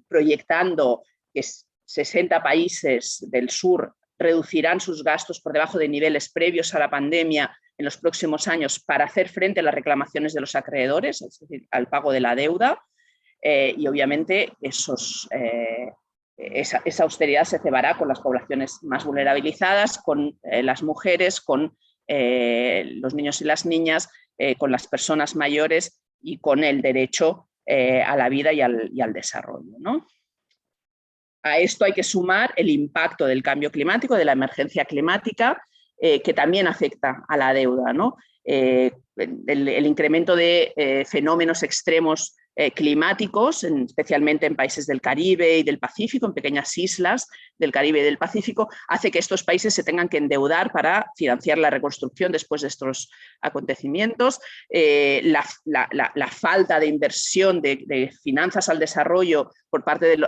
proyectando que 60 países del sur reducirán sus gastos por debajo de niveles previos a la pandemia en los próximos años para hacer frente a las reclamaciones de los acreedores, es decir, al pago de la deuda, y obviamente esa austeridad se cebará con las poblaciones más vulnerabilizadas, con las mujeres, con los niños y las niñas, con las personas mayores y con el derecho a la vida y al desarrollo, ¿no? A esto hay que sumar el impacto del cambio climático, de la emergencia climática, que también afecta a la deuda, ¿no? El incremento de fenómenos extremos climáticos, especialmente en países del Caribe y del Pacífico, en pequeñas islas del Caribe y del Pacífico, hace que estos países se tengan que endeudar para financiar la reconstrucción después de estos acontecimientos. La falta de inversión de finanzas al desarrollo por parte de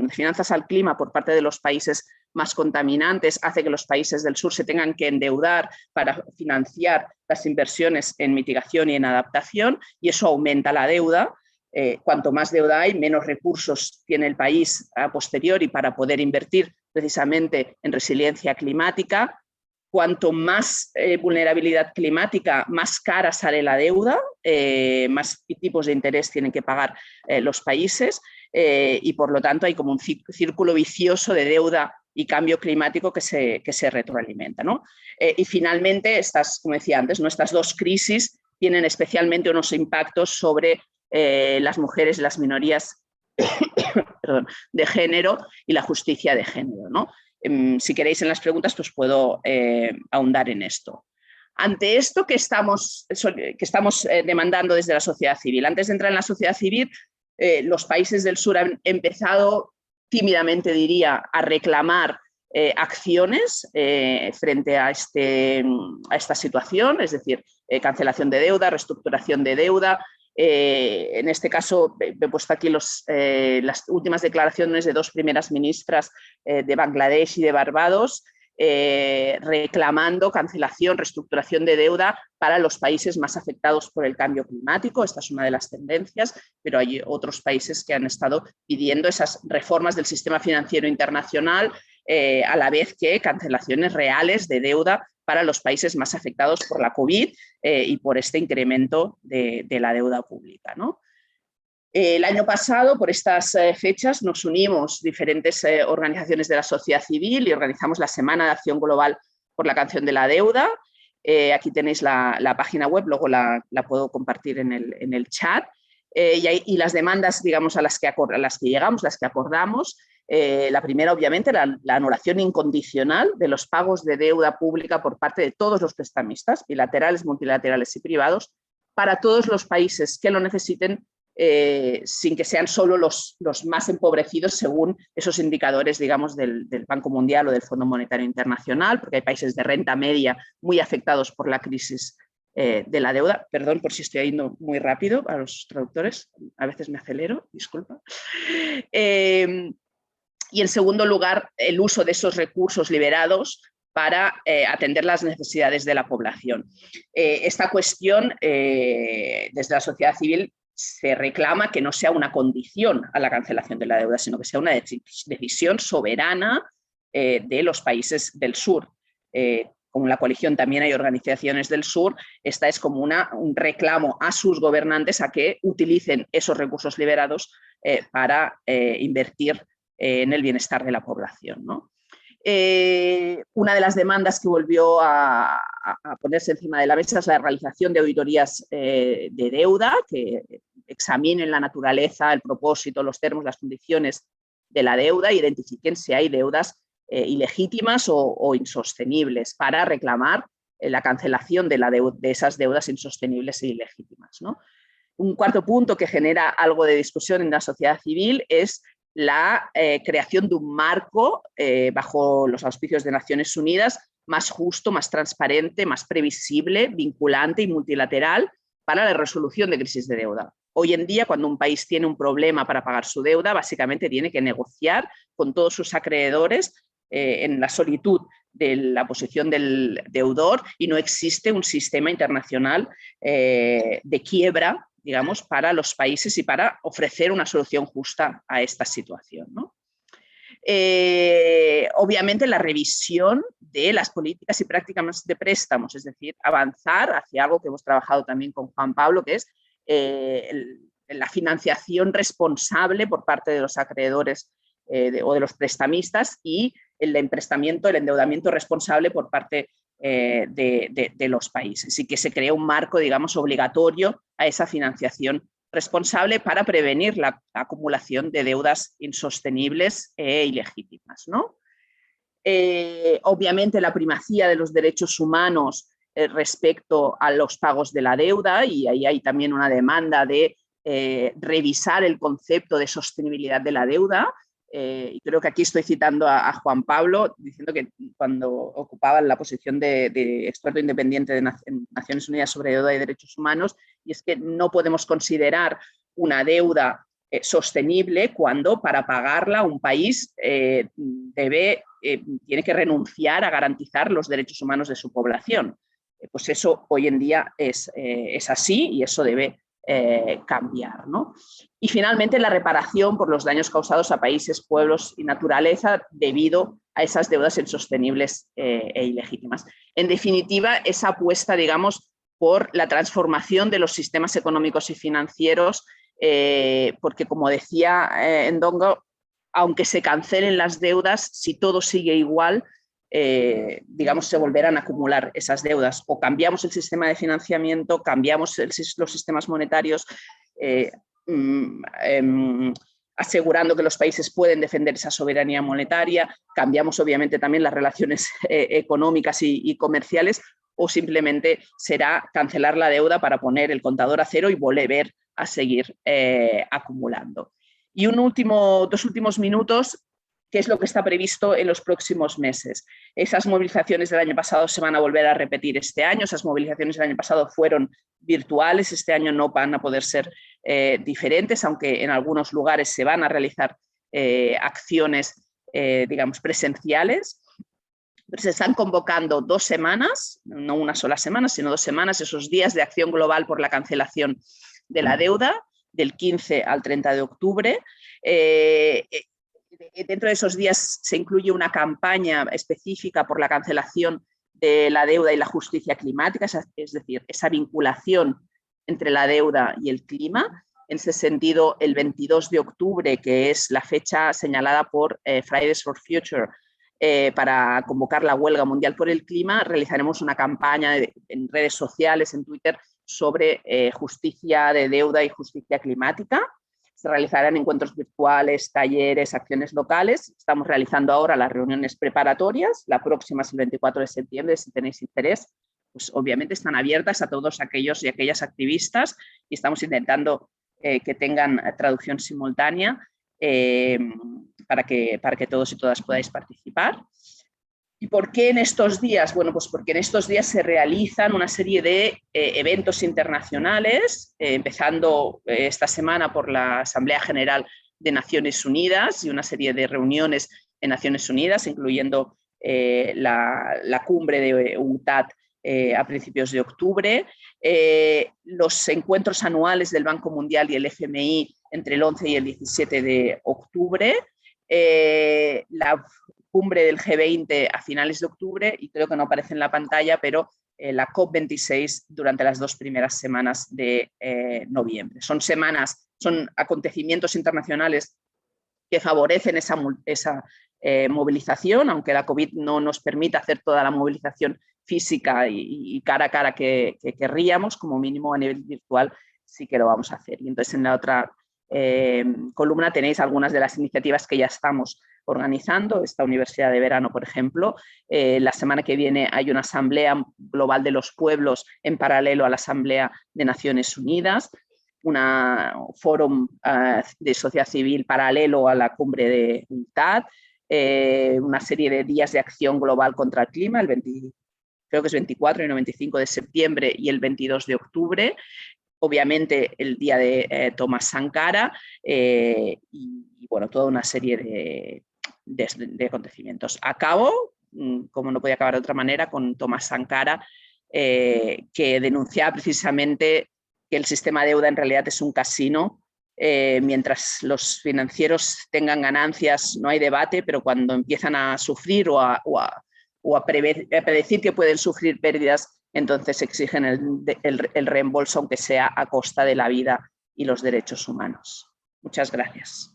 finanzas al clima por parte de los países más contaminantes hace que los países del sur se tengan que endeudar para financiar las inversiones en mitigación y en adaptación, y eso aumenta la deuda. Cuanto más deuda hay, menos recursos tiene el país a posteriori para poder invertir precisamente en resiliencia climática. Cuanto más vulnerabilidad climática, más cara sale la deuda, más tipos de interés tienen que pagar los países, y por lo tanto hay como un círculo vicioso de deuda y cambio climático que se retroalimenta, ¿no? Y finalmente, como decía antes, estas dos crisis tienen especialmente unos impactos sobre las mujeres y las minorías de género y la justicia de género, ¿no? Si queréis en las preguntas, pues puedo ahondar en esto. Ante esto que estamos demandando desde la sociedad civil, antes de entrar en la sociedad civil, los países del sur han empezado tímidamente, diría, a reclamar acciones frente a esta situación, es decir, cancelación de deuda, reestructuración de deuda. En este caso, he puesto aquí las últimas declaraciones de dos primeras ministras de Bangladesh y de Barbados, reclamando cancelación, reestructuración de deuda para los países más afectados por el cambio climático. Esta es una de las tendencias, pero hay otros países que han estado pidiendo esas reformas del sistema financiero internacional, a la vez que cancelaciones reales de deuda para los países más afectados por la COVID y por este incremento de la deuda pública, ¿no? El año pasado, por estas fechas, nos unimos diferentes organizaciones de la sociedad civil y organizamos la Semana de Acción Global por la Cancelación de la Deuda. Aquí tenéis la página web, luego la puedo compartir en el chat. Y las demandas, digamos, a las que llegamos, las que acordamos. La primera, obviamente, la anulación incondicional de los pagos de deuda pública por parte de todos los prestamistas, bilaterales, multilaterales y privados, para todos los países que lo necesiten, sin que sean solo los más empobrecidos según esos indicadores, digamos, del Banco Mundial o del Fondo Monetario Internacional, porque hay países de renta media muy afectados por la crisis de la deuda. Perdón por si estoy yendo muy rápido a los traductores, a veces me acelero, disculpa. Y en segundo lugar, el uso de esos recursos liberados para atender las necesidades de la población. Esta cuestión, desde la sociedad civil, se reclama que no sea una condición a la cancelación de la deuda, sino que sea una decisión soberana de los países del sur. Como la coalición también hay organizaciones del sur, esta es como un reclamo a sus gobernantes a que utilicen esos recursos liberados para invertir en el bienestar de la población, ¿no? Una de las demandas que volvió a ponerse encima de la mesa es la realización de auditorías de deuda que examinen la naturaleza, el propósito, los términos, las condiciones de la deuda e identifiquen si hay deudas ilegítimas o insostenibles para reclamar la cancelación de esas deudas insostenibles e ilegítimas, ¿no? Un cuarto punto que genera algo de discusión en la sociedad civil es la creación de un marco bajo los auspicios de Naciones Unidas más justo, más transparente, más previsible, vinculante y multilateral para la resolución de crisis de deuda. Hoy en día, cuando un país tiene un problema para pagar su deuda, básicamente tiene que negociar con todos sus acreedores en la solitud de la posición del deudor y no existe un sistema internacional de quiebra, digamos, para los países y para ofrecer una solución justa a esta situación, ¿no? Obviamente la revisión de las políticas y prácticas de préstamos, es decir, avanzar hacia algo que hemos trabajado también con Juan Pablo, que es la financiación responsable por parte de los acreedores o de los prestamistas y el endeudamiento responsable por parte de los países, y que se crea un marco, digamos, obligatorio a esa financiación responsable para prevenir la acumulación de deudas insostenibles e ilegítimas, ¿no? Obviamente la primacía de los derechos humanos respecto a los pagos de la deuda, y ahí hay también una demanda de revisar el concepto de sostenibilidad de la deuda. Y creo que aquí estoy citando a Juan Pablo, diciendo que cuando ocupaba la posición de experto independiente de Naciones Unidas sobre deuda y derechos humanos, y es que no podemos considerar una deuda sostenible cuando para pagarla un país tiene que renunciar a garantizar los derechos humanos de su población. Pues eso hoy en día es así y eso debe cambiar, ¿no? Y finalmente la reparación por los daños causados a países, pueblos y naturaleza debido a esas deudas insostenibles e ilegítimas. En definitiva, esa apuesta, digamos, por la transformación de los sistemas económicos y financieros, porque como decía Ndongo, aunque se cancelen las deudas, si todo sigue igual, digamos, se volverán a acumular esas deudas. O cambiamos el sistema de financiamiento, cambiamos los sistemas monetarios, asegurando que los países pueden defender esa soberanía monetaria, cambiamos obviamente también las relaciones económicas y comerciales, o simplemente será cancelar la deuda para poner el contador a cero y volver a seguir acumulando. Y dos últimos minutos, ¿qué es lo que está previsto en los próximos meses? Esas movilizaciones del año pasado se van a volver a repetir este año. Esas movilizaciones del año pasado fueron virtuales, este año no van a poder ser diferentes, aunque en algunos lugares se van a realizar acciones, digamos, presenciales. Pero se están convocando 2 semanas, no una sola semana, sino 2 semanas, esos días de acción global por la cancelación de la deuda, del 15 al 30 de octubre. Dentro de esos días se incluye una campaña específica por la cancelación de la deuda y la justicia climática, es decir, esa vinculación entre la deuda y el clima. En ese sentido, el 22 de octubre, que es la fecha señalada por Fridays for Future para convocar la huelga mundial por el clima, realizaremos una campaña en redes sociales, en Twitter, sobre justicia de deuda y justicia climática. Se realizarán encuentros virtuales, talleres, acciones locales. Estamos realizando ahora las reuniones preparatorias. La próxima es el 24 de septiembre. Si tenéis interés, pues obviamente están abiertas a todos aquellos y aquellas activistas y estamos intentando que tengan traducción simultánea para que todos y todas podáis participar. ¿Y por qué en estos días? Bueno, pues porque en estos días se realizan una serie de eventos internacionales, empezando esta semana por la Asamblea General de Naciones Unidas y una serie de reuniones en Naciones Unidas, incluyendo la cumbre de UNCTAD a principios de octubre, los encuentros anuales del Banco Mundial y el FMI entre el 11 y el 17 de octubre, la cumbre del G20 a finales de octubre y creo que no aparece en la pantalla, pero la COP26 durante las 2 primeras semanas de noviembre. Son acontecimientos internacionales que favorecen esa movilización, aunque la COVID no nos permita hacer toda la movilización física y cara a cara que querríamos, como mínimo a nivel virtual sí que lo vamos a hacer. Y entonces en la otra columna tenéis algunas de las iniciativas que ya estamos organizando. Esta Universidad de Verano, por ejemplo. La semana que viene hay una Asamblea Global de los Pueblos en paralelo a la Asamblea de Naciones Unidas. fórum de sociedad civil paralelo a la cumbre de UNCTAD, una serie de días de acción global contra el clima, creo que es 24 y 95 de septiembre y el 22 de octubre. Obviamente el día de Thomas Sankara y bueno, toda una serie de acontecimientos. Acabo, como no podía acabar de otra manera, con Thomas Sankara, que denunciaba precisamente que el sistema de deuda en realidad es un casino. Mientras los financieros tengan ganancias no hay debate, pero cuando empiezan a sufrir o a predecir que pueden sufrir pérdidas, entonces exigen el reembolso, aunque sea a costa de la vida y los derechos humanos. Muchas gracias.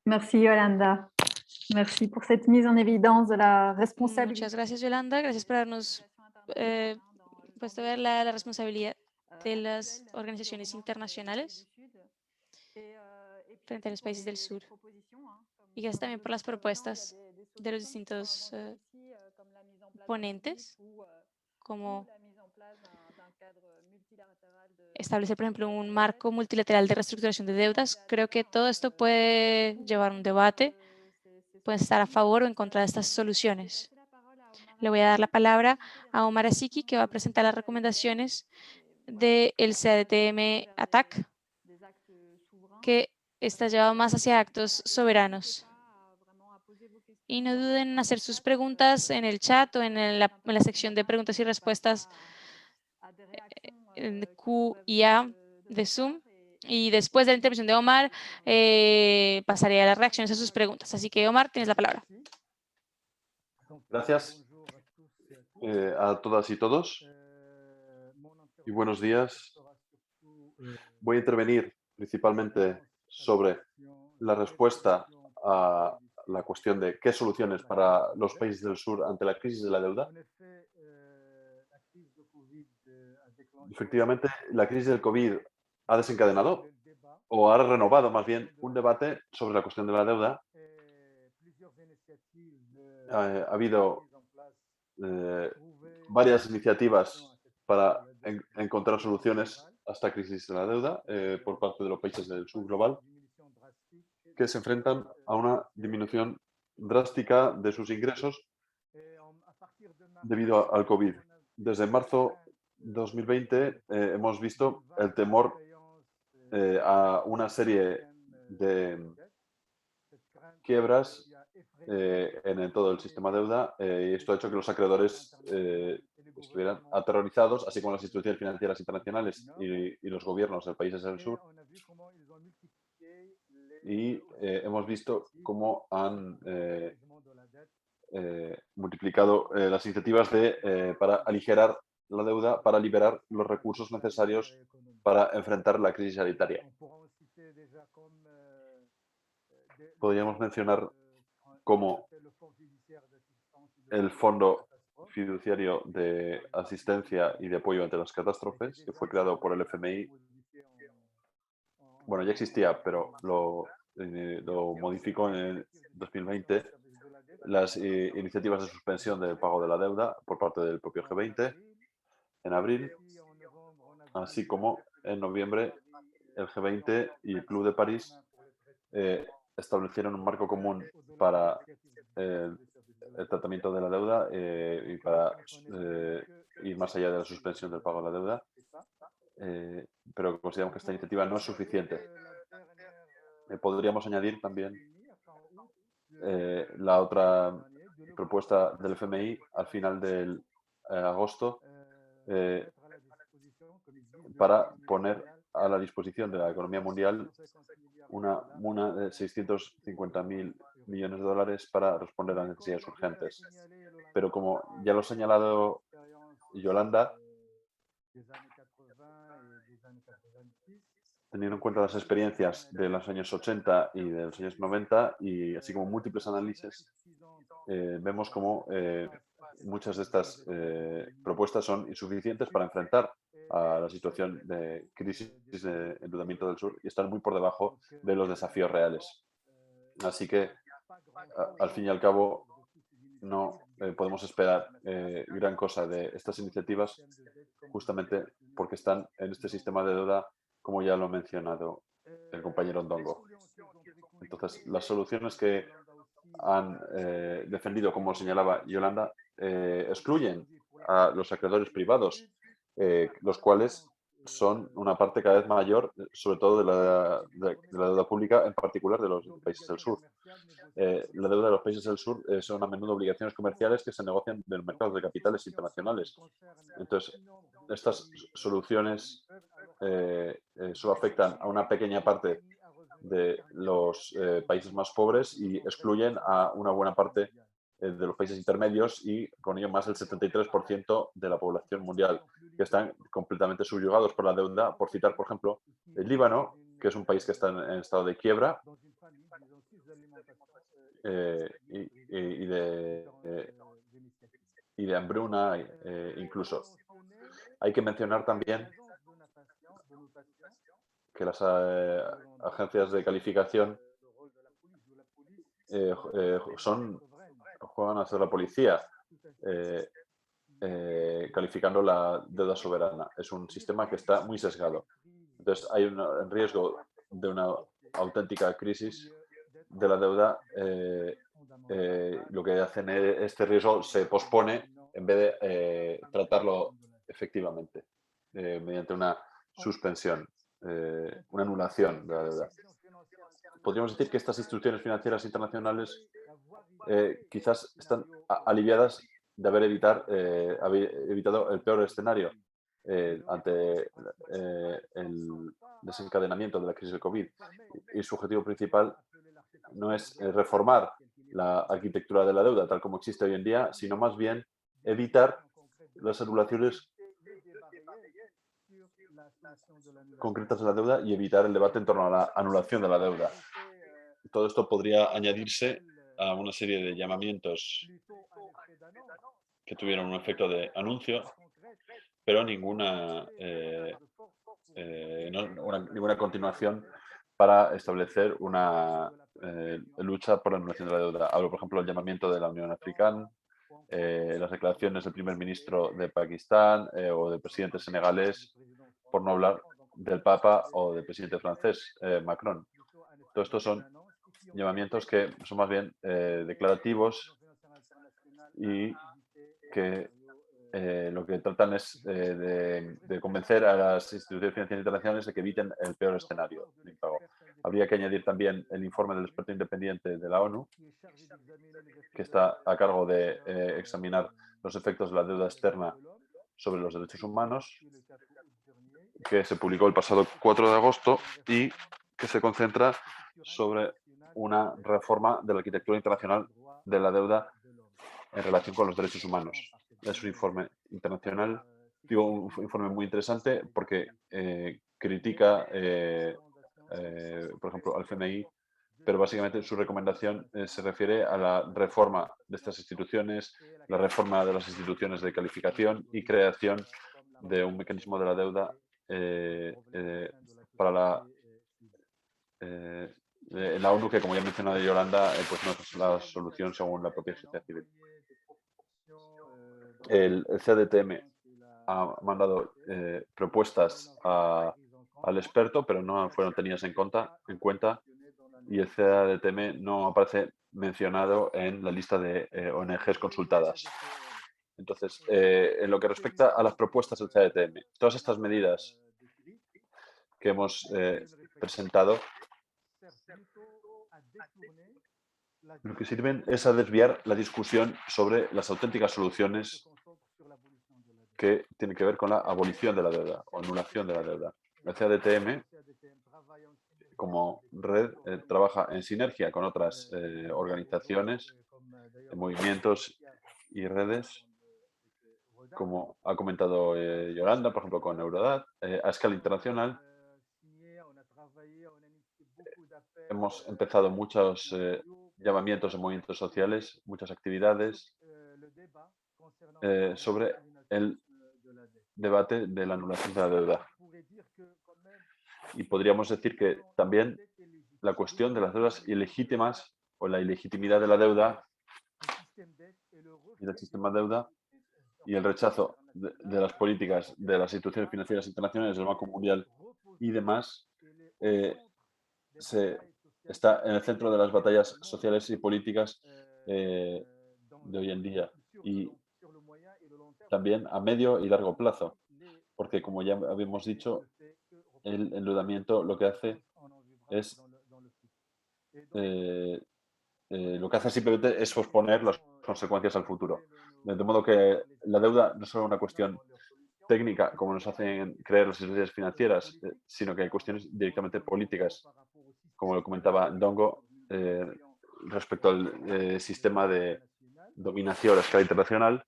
Merci Yolanda. Merci por cette mise en évidence de la responsabilidad. Muchas gracias, Yolanda. Gracias por habernos puesto a ver la responsabilidad de las organizaciones internacionales frente a los países del sur. Y gracias también por las propuestas de los distintos ponentes, como establecer, por ejemplo, un marco multilateral de reestructuración de deudas. Creo que todo esto puede llevar un debate, puede estar a favor o en contra de estas soluciones. Le voy a dar la palabra a Omar Asiki, que va a presentar las recomendaciones del CADTM ATAC, que está llevado más hacia actos soberanos. Y no duden en hacer sus preguntas en el chat o en la sección de preguntas y respuestas en Q y A de Zoom. Y después de la intervención de Omar, pasaré a las reacciones a sus preguntas. Así que, Omar, tienes la palabra. Gracias a todas y todos. Y buenos días. Voy a intervenir principalmente sobre la respuesta a la cuestión de qué soluciones para los países del sur ante la crisis de la deuda. Efectivamente, la crisis del COVID ha desencadenado o ha renovado más bien un debate sobre la cuestión de la deuda. Ha habido varias iniciativas para encontrar soluciones a esta crisis de la deuda por parte de los países del sur global, que se enfrentan a una disminución drástica de sus ingresos debido al COVID. Desde marzo 2020 hemos visto el temor a una serie de quiebras en todo el sistema de deuda y esto ha hecho que los acreedores estuvieran aterrorizados, así como las instituciones financieras internacionales y los gobiernos de países del sur. Y hemos visto cómo han multiplicado las iniciativas para aligerar la deuda, para liberar los recursos necesarios para enfrentar la crisis sanitaria. Podríamos mencionar como el Fondo Fiduciario de Asistencia y de Apoyo ante las Catástrofes, que fue creado por el FMI. Bueno, ya existía, pero lo modificó en el 2020 las iniciativas de suspensión del pago de la deuda por parte del propio G20 en abril, así como en noviembre el G20 y el Club de París establecieron un marco común para el tratamiento de la deuda y para ir más allá de la suspensión del pago de la deuda, pero consideramos que esta iniciativa no es suficiente. Podríamos añadir también la otra propuesta del FMI al final del agosto para poner a la disposición de la economía mundial una de 650.000 millones de dólares para responder a necesidades urgentes. Pero como ya lo ha señalado Yolanda, teniendo en cuenta las experiencias de los años 80 y de los años 90, y así como múltiples análisis, vemos como muchas de estas propuestas son insuficientes para enfrentar a la situación de crisis de endeudamiento del sur y están muy por debajo de los desafíos reales. Así que, al fin y al cabo, no podemos esperar gran cosa de estas iniciativas, justamente porque están en este sistema de deuda, como ya lo ha mencionado el compañero Ndongo. Entonces, las soluciones que han defendido, como señalaba Yolanda, excluyen a los acreedores privados, los cuales son una parte cada vez mayor, sobre todo de la deuda pública, en particular de los países del sur. La deuda de los países del sur son a menudo obligaciones comerciales que se negocian en los mercados de capitales internacionales. Entonces, estas soluciones solo afectan a una pequeña parte de los países más pobres y excluyen a una buena parte de los países intermedios y con ello más del 73% de la población mundial, que están completamente subyugados por la deuda. Por citar, por ejemplo, el Líbano, que es un país que está en estado de quiebra y de hambruna incluso. Hay que mencionar también que las agencias de calificación juegan a ser la policía, calificando la deuda soberana. Es un sistema que está muy sesgado. Entonces, hay un riesgo de una auténtica crisis de la deuda. Lo que hacen este riesgo se pospone en vez de tratarlo efectivamente mediante una suspensión, una anulación de la deuda. Podríamos decir que estas instituciones financieras internacionales quizás están aliviadas de haber evitado el peor escenario ante el desencadenamiento de la crisis del COVID. Y su objetivo principal no es reformar la arquitectura de la deuda tal como existe hoy en día, sino más bien evitar las anulaciones concretas de la deuda y evitar el debate en torno a la anulación de la deuda. Todo esto podría añadirse a una serie de llamamientos que tuvieron un efecto de anuncio, pero ninguna continuación para establecer una lucha por la anulación de la deuda. Hablo, por ejemplo, del llamamiento de la Unión Africana, las declaraciones del primer ministro de Pakistán o del presidente senegalés, por no hablar del Papa o del presidente francés, Macron. Todos estos son llamamientos que son más bien declarativos y que lo que tratan es de convencer a las instituciones financieras internacionales de que eviten el peor escenario de impago. Habría que añadir también el informe del experto independiente de la ONU, que está a cargo de examinar los efectos de la deuda externa sobre los derechos humanos, que se publicó el pasado 4 de agosto y que se concentra sobre una reforma de la arquitectura internacional de la deuda en relación con los derechos humanos. Es un informe internacional, digo, un informe muy interesante porque critica, por ejemplo, al FMI, pero básicamente su recomendación se refiere a la reforma de estas instituciones, la reforma de las instituciones de calificación y creación de un mecanismo de la deuda para la ONU, que como ya ha mencionado Yolanda, pues no es la solución según la propia sociedad civil. El CDTM ha mandado propuestas al experto, pero no fueron tenidas en cuenta y el CDTM no aparece mencionado en la lista de ONGs consultadas. Entonces, en lo que respecta a las propuestas del CDTM, todas estas medidas que hemos presentado, lo que sirven es a desviar la discusión sobre las auténticas soluciones que tienen que ver con la abolición de la deuda o anulación de la deuda. El CDTM, como red, trabaja en sinergia con otras organizaciones, movimientos y redes, como ha comentado Yolanda, por ejemplo, con Eurodat, a escala internacional. Hemos empezado muchos llamamientos en movimientos sociales, muchas actividades sobre el debate de la anulación de la deuda. Y podríamos decir que también la cuestión de las deudas ilegítimas o la ilegitimidad de la deuda y del sistema de deuda y el rechazo de las políticas de las instituciones financieras internacionales, del Banco Mundial y demás, está en el centro de las batallas sociales y políticas de hoy en día, y también a medio y largo plazo, porque como ya habíamos dicho, el endeudamiento lo que hace es simplemente es posponer las consecuencias al futuro. De modo que la deuda no es solo una cuestión técnica, como nos hacen creer las instituciones financieras, sino que hay cuestiones directamente políticas, como lo comentaba Ndongo, respecto al sistema de dominación a escala internacional.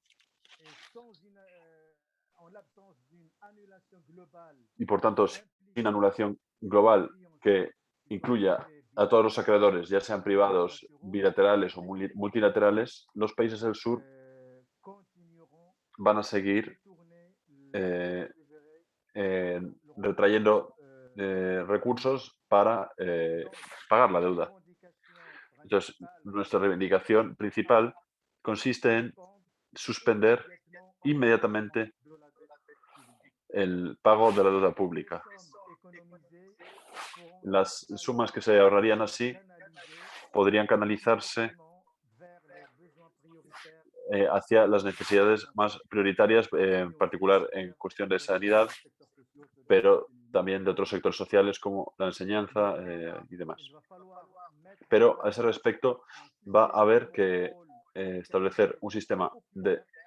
Y por tanto, sin anulación global que incluya a todos los acreedores, ya sean privados, bilaterales o multilaterales, los países del sur van a seguir retrayendo recursos para pagar la deuda. Entonces, nuestra reivindicación principal consiste en suspender inmediatamente el pago de la deuda pública. Las sumas que se ahorrarían así podrían canalizarse hacia las necesidades más prioritarias, en particular en cuestión de sanidad, pero también de otros sectores sociales como la enseñanza y demás. Pero a ese respecto va a haber que establecer un sistema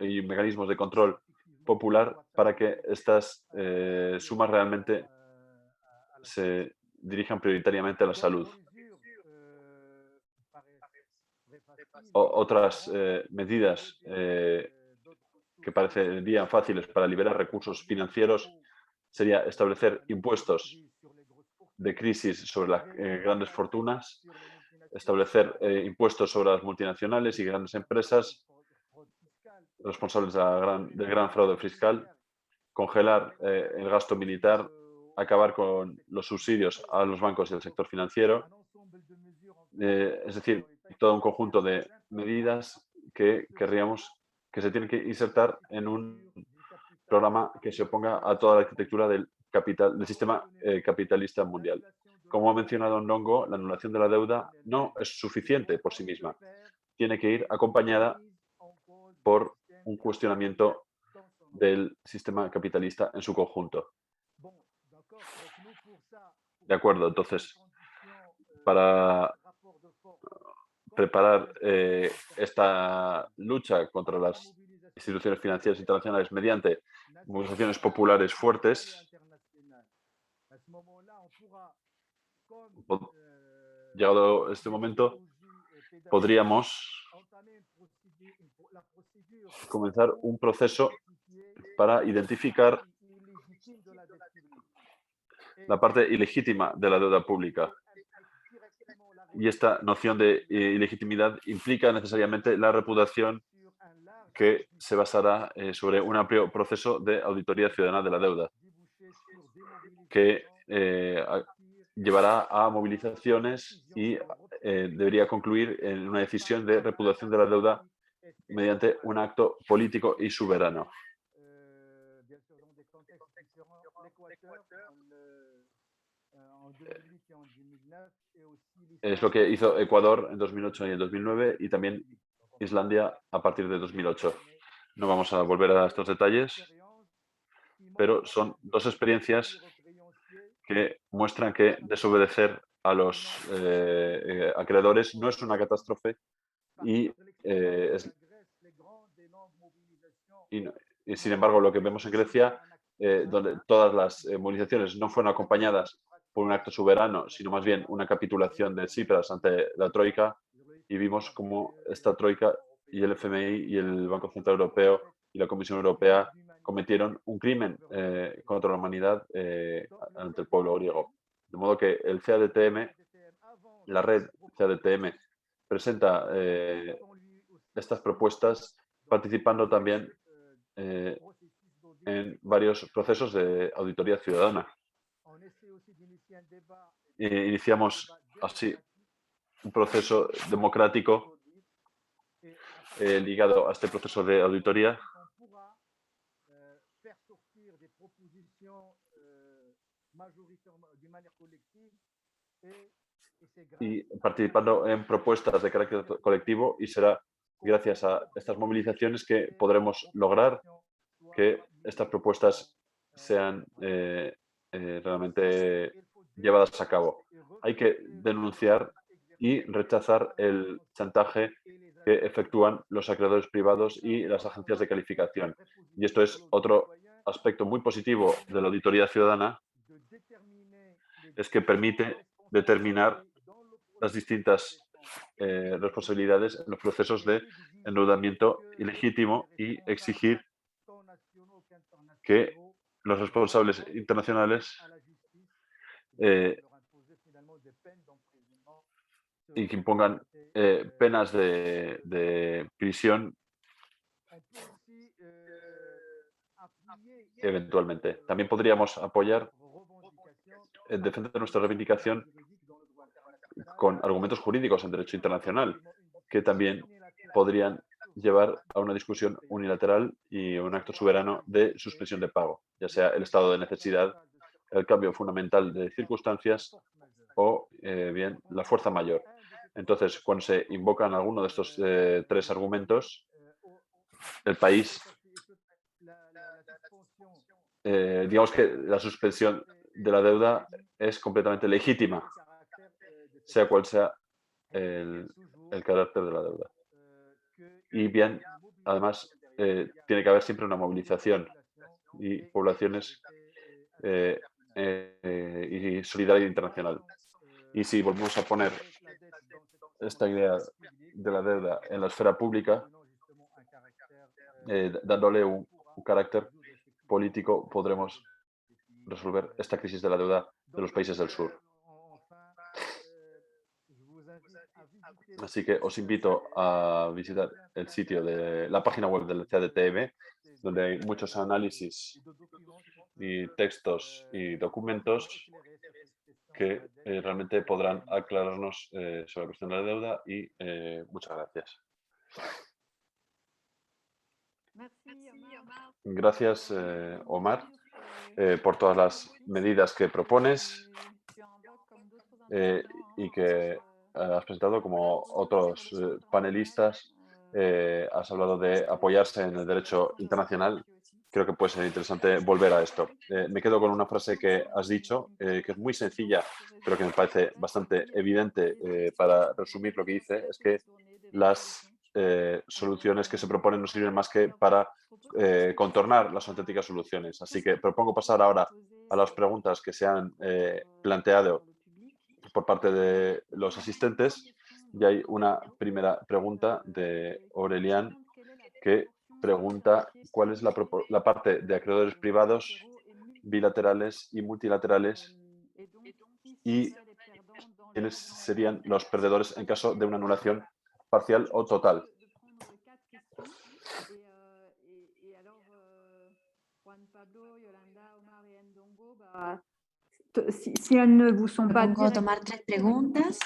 y mecanismos de control popular para que estas sumas realmente se dirijan prioritariamente a la salud. Otras medidas que parecerían fáciles para liberar recursos financieros sería establecer impuestos de crisis sobre las grandes fortunas, establecer impuestos sobre las multinacionales y grandes empresas responsables del gran fraude fiscal, congelar el gasto militar, acabar con los subsidios a los bancos y al sector financiero, es decir, todo un conjunto de medidas que querríamos que se tienen que insertar en un programa que se oponga a toda la arquitectura del sistema capitalista mundial. Como ha mencionado Ndongo, la anulación de la deuda no es suficiente por sí misma. Tiene que ir acompañada por un cuestionamiento del sistema capitalista en su conjunto. De acuerdo, entonces, para preparar esta lucha contra las instituciones financieras internacionales mediante movilizaciones populares fuertes, llegado este momento, podríamos comenzar un proceso para identificar la parte ilegítima de la deuda pública. Y esta noción de ilegitimidad implica necesariamente la reputación que se basará sobre un amplio proceso de auditoría ciudadana de la deuda, que llevará a movilizaciones y debería concluir en una decisión de reputación de la deuda mediante un acto político y soberano. Es lo que hizo Ecuador en 2008 y en 2009 y también Islandia a partir de 2008. No vamos a volver a estos detalles, pero son dos experiencias que muestran que desobedecer a los acreedores no es una catástrofe y sin embargo lo que vemos en Grecia, donde todas las movilizaciones no fueron acompañadas por un acto soberano, sino más bien una capitulación de Tsipras ante la Troika, y vimos cómo esta Troika y el FMI y el Banco Central Europeo y la Comisión Europea cometieron un crimen contra la humanidad ante el pueblo griego. De modo que el CADTM, la red CADTM, presenta estas propuestas participando también en varios procesos de auditoría ciudadana. Iniciamos así un proceso democrático ligado a este proceso de auditoría y participando en propuestas de carácter colectivo, y será gracias a estas movilizaciones que podremos lograr que estas propuestas sean realmente llevadas a cabo. Hay que denunciar y rechazar el chantaje que efectúan los acreedores privados y las agencias de calificación. Y esto es otro aspecto muy positivo de la auditoría ciudadana, es que permite determinar las distintas responsabilidades en los procesos de endeudamiento ilegítimo y exigir que los responsables internacionales y que impongan penas de prisión eventualmente. También podríamos apoyar en defensa de nuestra reivindicación con argumentos jurídicos en derecho internacional, que también podrían llevar a una discusión unilateral y un acto soberano de suspensión de pago, ya sea el estado de necesidad, el cambio fundamental de circunstancias o bien la fuerza mayor. Entonces, cuando se invocan alguno de estos tres argumentos, el país, digamos que la suspensión de la deuda es completamente legítima, sea cual sea el carácter de la deuda. Y bien, además, tiene que haber siempre una movilización y poblaciones y solidaridad internacional. Y si volvemos a poner esta idea de la deuda en la esfera pública, dándole un carácter político, podremos resolver esta crisis de la deuda de los países del sur. Así que os invito a visitar el sitio de la página web del CADTM, donde hay muchos análisis y textos y documentos que realmente podrán aclararnos sobre la cuestión de la deuda y muchas gracias. Gracias, Omar, por todas las medidas que propones y que has presentado como otros panelistas. Has hablado de apoyarse en el derecho internacional. Creo que puede ser interesante volver a esto. Me quedo con una frase que has dicho, que es muy sencilla, pero que me parece bastante evidente para resumir lo que dice, es que las soluciones que se proponen no sirven más que para contornar las auténticas soluciones. Así que propongo pasar ahora a las preguntas que se han planteado por parte de los asistentes. Y hay una primera pregunta de Aurelian que pregunta cuál es la parte de acreedores privados, bilaterales y multilaterales y quiénes serían los perdedores en caso de una anulación parcial o total. Propongo tomar 3 preguntas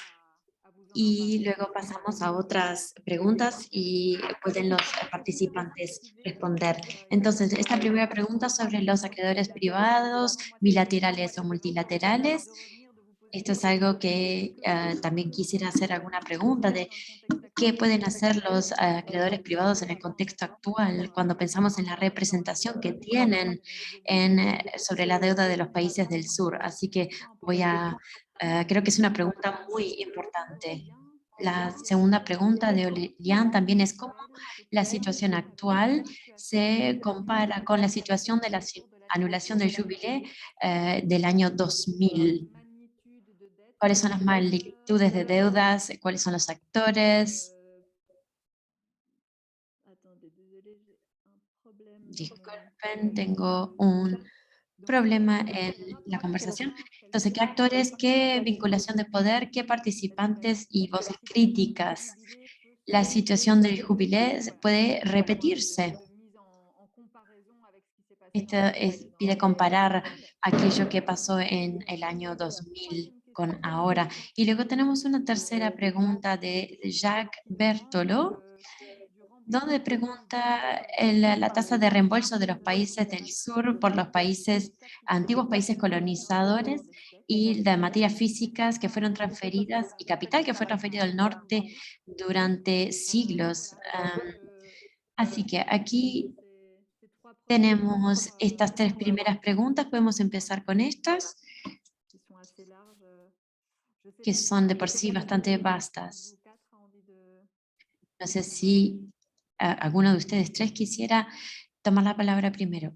y luego pasamos a otras preguntas y pueden los participantes responder. Entonces, esta primera pregunta sobre los acreedores privados, bilaterales o multilaterales. Esto es algo que también quisiera hacer alguna pregunta de qué pueden hacer los acreedores privados en el contexto actual cuando pensamos en la representación que tienen sobre la deuda de los países del sur. Así que creo que es una pregunta muy importante. La segunda pregunta de Olian también es cómo la situación actual se compara con la situación de la anulación del jubilé del año 2000. ¿Cuáles son las magnitudes de deudas? ¿Cuáles son los actores? Disculpen, tengo un problema en la conversación. Entonces, ¿qué actores, qué vinculación de poder, qué participantes y voces críticas? La situación del jubilé puede repetirse. Esto pide comparar aquello que pasó en el año 2000 con ahora. Y luego tenemos una tercera pregunta de Jacques Bertolo. donde pregunta la tasa de reembolso de los países del sur por los antiguos países colonizadores y las materias físicas que fueron transferidas y capital que fue transferido al norte durante siglos. Así que aquí tenemos estas tres primeras preguntas. Podemos empezar con estas, que son de por sí bastante vastas. No sé si alguno de ustedes tres quisiera tomar la palabra primero.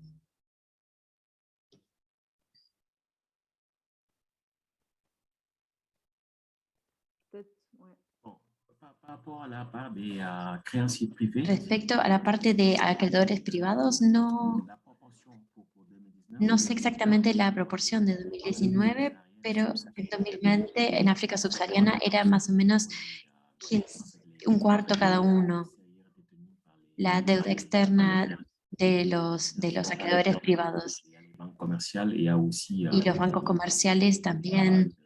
Respecto a la parte de acreedores privados, no sé exactamente la proporción de 2019, pero en 2020 en África subsahariana era más o menos un cuarto cada uno. La deuda externa de los acreedores privados. Y los bancos comerciales también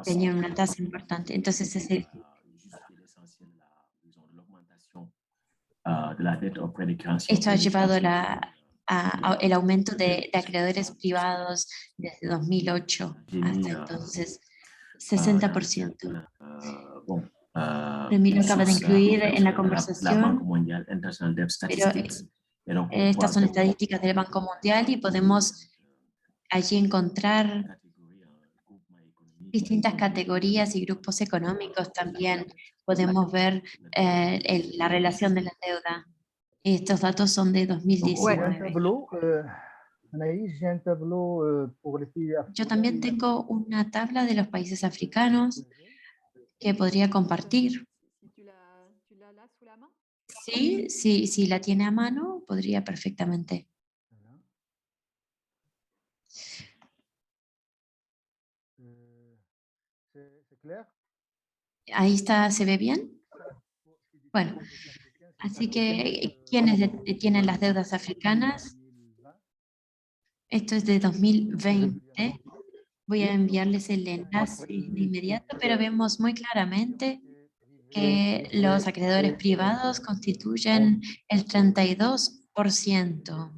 tenían una tasa importante. Entonces, esto ha llevado el aumento de acreedores privados desde 2008 hasta entonces, 60%. Remiro acaba de incluir en la conversación, pero estas son estadísticas del Banco Mundial y podemos allí encontrar distintas categorías y grupos económicos también. Podemos ver la relación de la deuda. Estos datos son de 2019. Yo también tengo una tabla de los países africanos que podría compartir. Sí, si la tiene a mano, podría perfectamente. Ahí está, ¿se ve bien? Bueno, así que, ¿quiénes tienen las deudas africanas? Esto es de 2020. Voy a enviarles el enlace de inmediato, pero vemos muy claramente que los acreedores privados constituyen el 32%.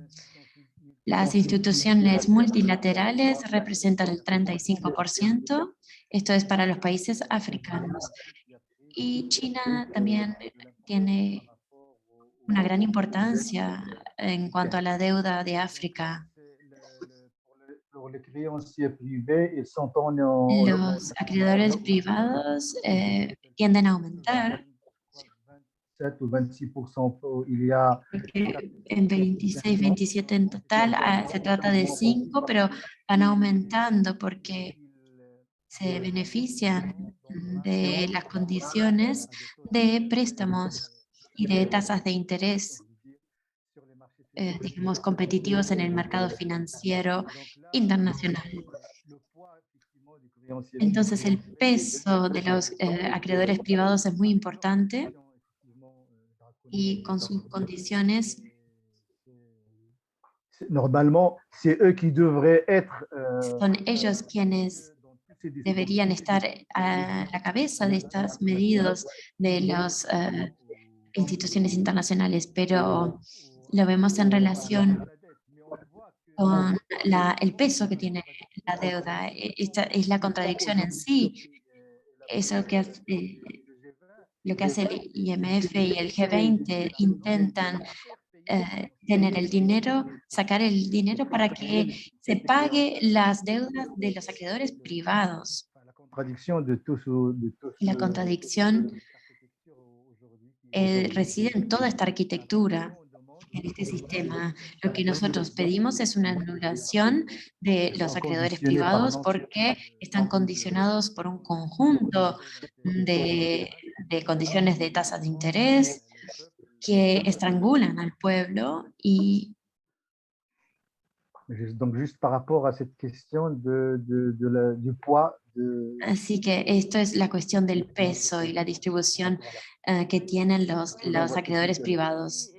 Las instituciones multilaterales representan el 35%. Esto es para los países africanos. Y China también tiene una gran importancia en cuanto a la deuda de África. Los acreedores privados tienden a aumentar. En 26, 27 en total, se trata de 5, pero van aumentando porque se benefician de las condiciones de préstamos y de tasas de interés, digamos, competitivos en el mercado financiero internacional. Entonces, el peso de los acreedores privados es muy importante y con sus condiciones. Son ellos quienes deberían estar a la cabeza de estas medidas de las instituciones internacionales, pero lo vemos en relación con el peso que tiene la deuda. Esta es la contradicción en sí. Eso que lo que hace el IMF y el G20 intentan tener el dinero, sacar el dinero para que se pague las deudas de los acreedores privados. La contradicción reside en toda esta arquitectura, en este sistema. Lo que nosotros pedimos es una anulación de los acreedores privados porque están condicionados por un conjunto de condiciones de tasas de interés que estrangulan al pueblo y así que esto es la cuestión del peso y la distribución que tienen los acreedores privados.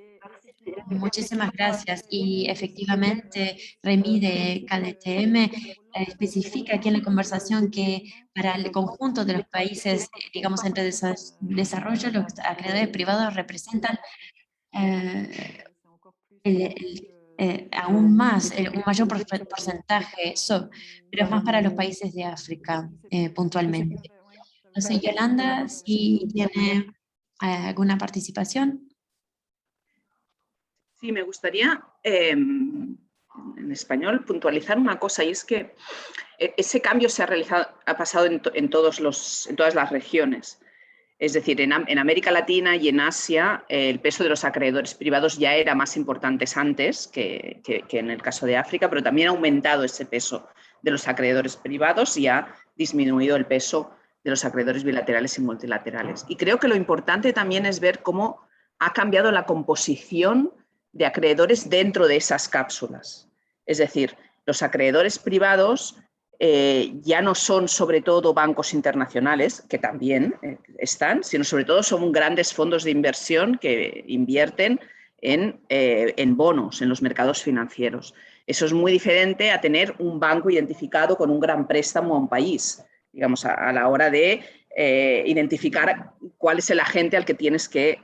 Muchísimas gracias. Y efectivamente, Remy de KDTM especifica aquí en la conversación que para el conjunto de los países, digamos, entre desarrollo, los acreedores privados representan aún más, un mayor porcentaje, pero es más para los países de África, puntualmente. No sé, Yolanda, si tiene alguna participación. Sí, me gustaría en español puntualizar una cosa, y es que ese cambio ha pasado en todas las regiones. Es decir, en América Latina y en Asia el peso de los acreedores privados ya era más importante antes que en el caso de África, pero también ha aumentado ese peso de los acreedores privados y ha disminuido el peso de los acreedores bilaterales y multilaterales. Y creo que lo importante también es ver cómo ha cambiado la composición de acreedores dentro de esas cápsulas. Es decir, los acreedores privados ya no son sobre todo bancos internacionales, que también están, sino sobre todo son grandes fondos de inversión que invierten en bonos, en los mercados financieros. Eso es muy diferente a tener un banco identificado con un gran préstamo a un país, digamos, a la hora de identificar cuál es el agente al que tienes que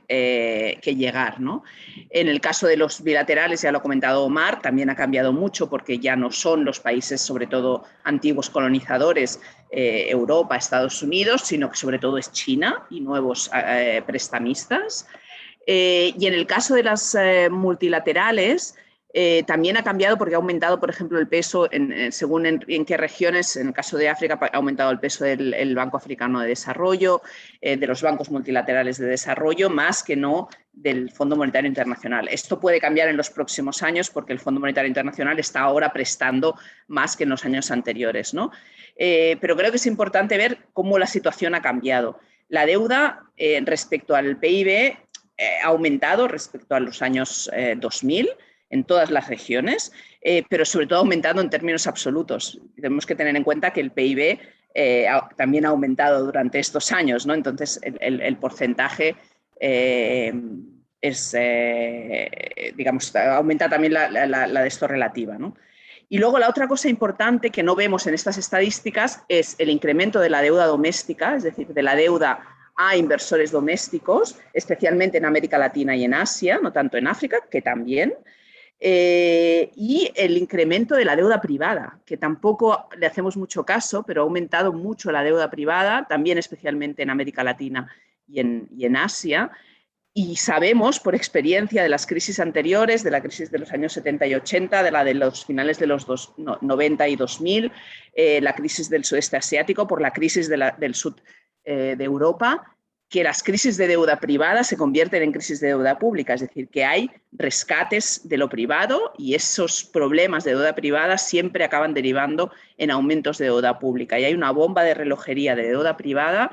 llegar, ¿no? En el caso de los bilaterales, ya lo ha comentado Omar, también ha cambiado mucho porque ya no son los países, sobre todo antiguos colonizadores, Europa, Estados Unidos, sino que sobre todo es China y nuevos prestamistas. Y en el caso de las multilaterales, también ha cambiado porque ha aumentado, por ejemplo, el peso, según en qué regiones. En el caso de África ha aumentado el peso del Banco Africano de Desarrollo, de los bancos multilaterales de desarrollo, más que no del Fondo Monetario Internacional. Esto puede cambiar en los próximos años porque el Fondo Monetario Internacional está ahora prestando más que en los años anteriores, ¿no? Pero creo que es importante ver cómo la situación ha cambiado. La deuda respecto al PIB ha aumentado respecto a los años 2000, en todas las regiones, pero sobre todo aumentando en términos absolutos. Tenemos que tener en cuenta que el PIB también ha aumentado durante estos años, ¿no? Entonces, el porcentaje digamos, aumenta también la de esto relativa, ¿no? Y luego la otra cosa importante que no vemos en estas estadísticas es el incremento de la deuda doméstica, es decir, de la deuda a inversores domésticos, especialmente en América Latina y en Asia, no tanto en África, que también. Y el incremento de la deuda privada, que tampoco le hacemos mucho caso, pero ha aumentado mucho la deuda privada, también especialmente en América Latina y en Asia. Y sabemos por experiencia de las crisis anteriores, de la crisis de los años 70 y 80, de la de los finales de los 90 y 2000, la crisis del sudeste asiático, por la crisis del sur de Europa, que las crisis de deuda privada se convierten en crisis de deuda pública, es decir, que hay rescates de lo privado y esos problemas de deuda privada siempre acaban derivando en aumentos de deuda pública. Y hay una bomba de relojería de deuda privada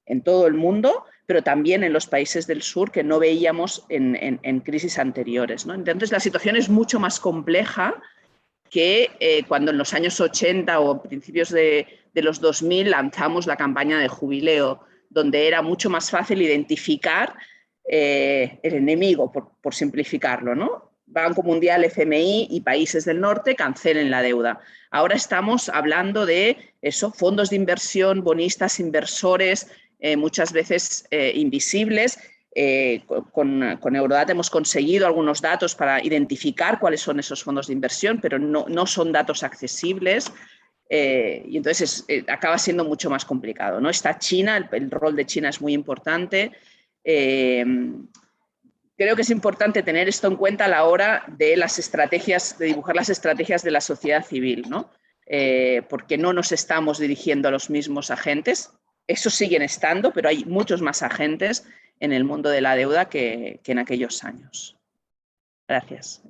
en todo el mundo, pero también en los países del sur que no veíamos en crisis anteriores, ¿no? Entonces, la situación es mucho más compleja que cuando en los años 80 o principios de los 2000 lanzamos la campaña de jubileo, donde era mucho más fácil identificar el enemigo, por simplificarlo, ¿no? Banco Mundial, FMI y países del norte cancelen la deuda. Ahora estamos hablando de eso, fondos de inversión, bonistas, inversores, muchas veces invisibles. Con Eurodata hemos conseguido algunos datos para identificar cuáles son esos fondos de inversión, pero no son datos accesibles. Y entonces acaba siendo mucho más complicado, ¿no? Está China, el rol de China es muy importante. Creo que es importante tener esto en cuenta a la hora de las estrategias, de dibujar las estrategias de la sociedad civil, ¿no? Porque no nos estamos dirigiendo a los mismos agentes. Esos siguen estando, pero hay muchos más agentes en el mundo de la deuda que en aquellos años. Gracias.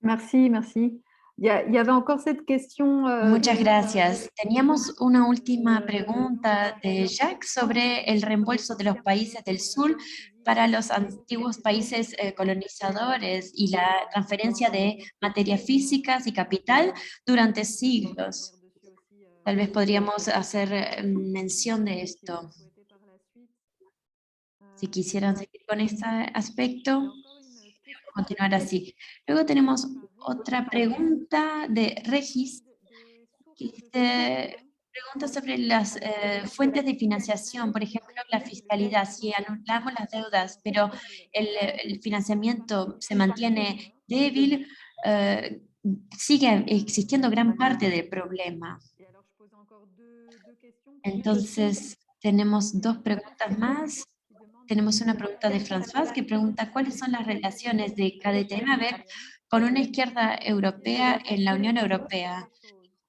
Merci, merci. Il y avait encore cette question. Muchas gracias. Teníamos una última pregunta de Jacques sobre el reembolso de los países del sur para los antiguos países colonizadores y la transferencia de materias físicas y capital durante siglos. Tal vez podríamos hacer mención de esto. Si quisieran seguir con este aspecto, continuar así. Luego tenemos otra pregunta de Regis, que pregunta sobre las fuentes de financiación, por ejemplo, la fiscalidad. Si anulamos las deudas, pero el financiamiento se mantiene débil, sigue existiendo gran parte del problema. Entonces, tenemos dos preguntas más. Tenemos una pregunta de François que pregunta cuáles son las relaciones de KDTM con una izquierda europea en la Unión Europea.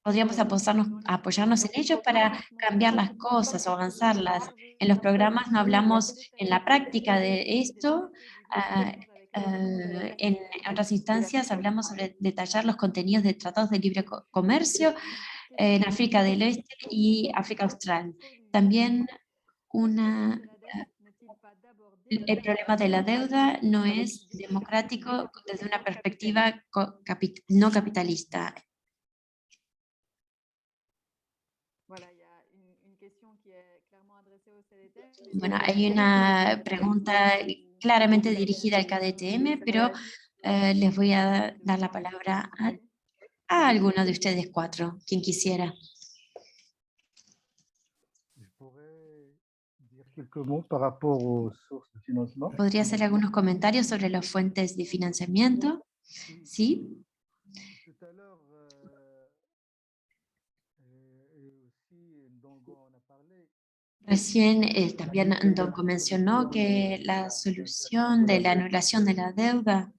Podríamos apoyarnos en ello para cambiar las cosas o avanzarlas. En los programas no hablamos en la práctica de esto. En otras instancias hablamos sobre detallar los contenidos de tratados de libre comercio en África del Este y África Austral. También el problema de la deuda no es democrático desde una perspectiva no capitalista. Bueno, hay una pregunta claramente dirigida al KDTM, pero les voy a dar la palabra a alguno de ustedes cuatro, quien quisiera. ¿Podría hacer algunos comentarios sobre las fuentes de financiamiento? ¿Sí? Recién también Ndongo mencionó que la solución de la anulación de la deuda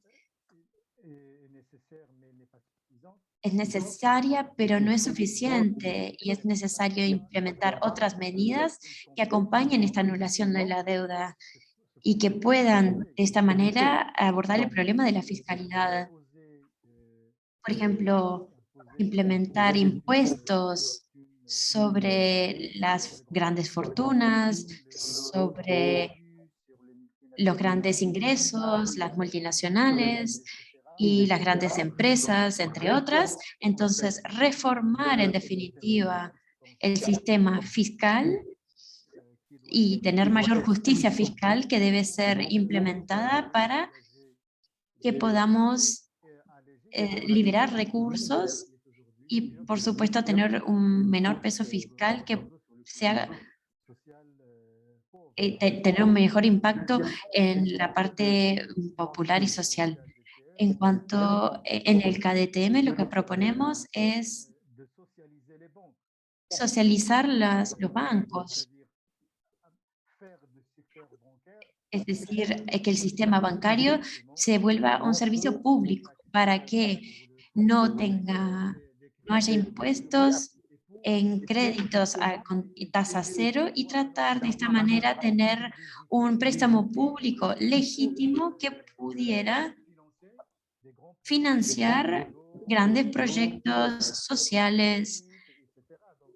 es necesaria, pero no es suficiente, y es necesario implementar otras medidas que acompañen esta anulación de la deuda y que puedan de esta manera abordar el problema de la fiscalidad. Por ejemplo, implementar impuestos sobre las grandes fortunas, sobre los grandes ingresos, las multinacionales y las grandes empresas, entre otras. Entonces, reformar en definitiva el sistema fiscal y tener mayor justicia fiscal que debe ser implementada para que podamos liberar recursos y, por supuesto, tener un menor peso fiscal que sea tener un mejor impacto en la parte popular y social. En cuanto en el KDTM, lo que proponemos es socializar los bancos, es decir, que el sistema bancario se vuelva un servicio público para que no haya impuestos en créditos con tasa cero, y tratar de esta manera tener un préstamo público legítimo que pudiera financiar grandes proyectos sociales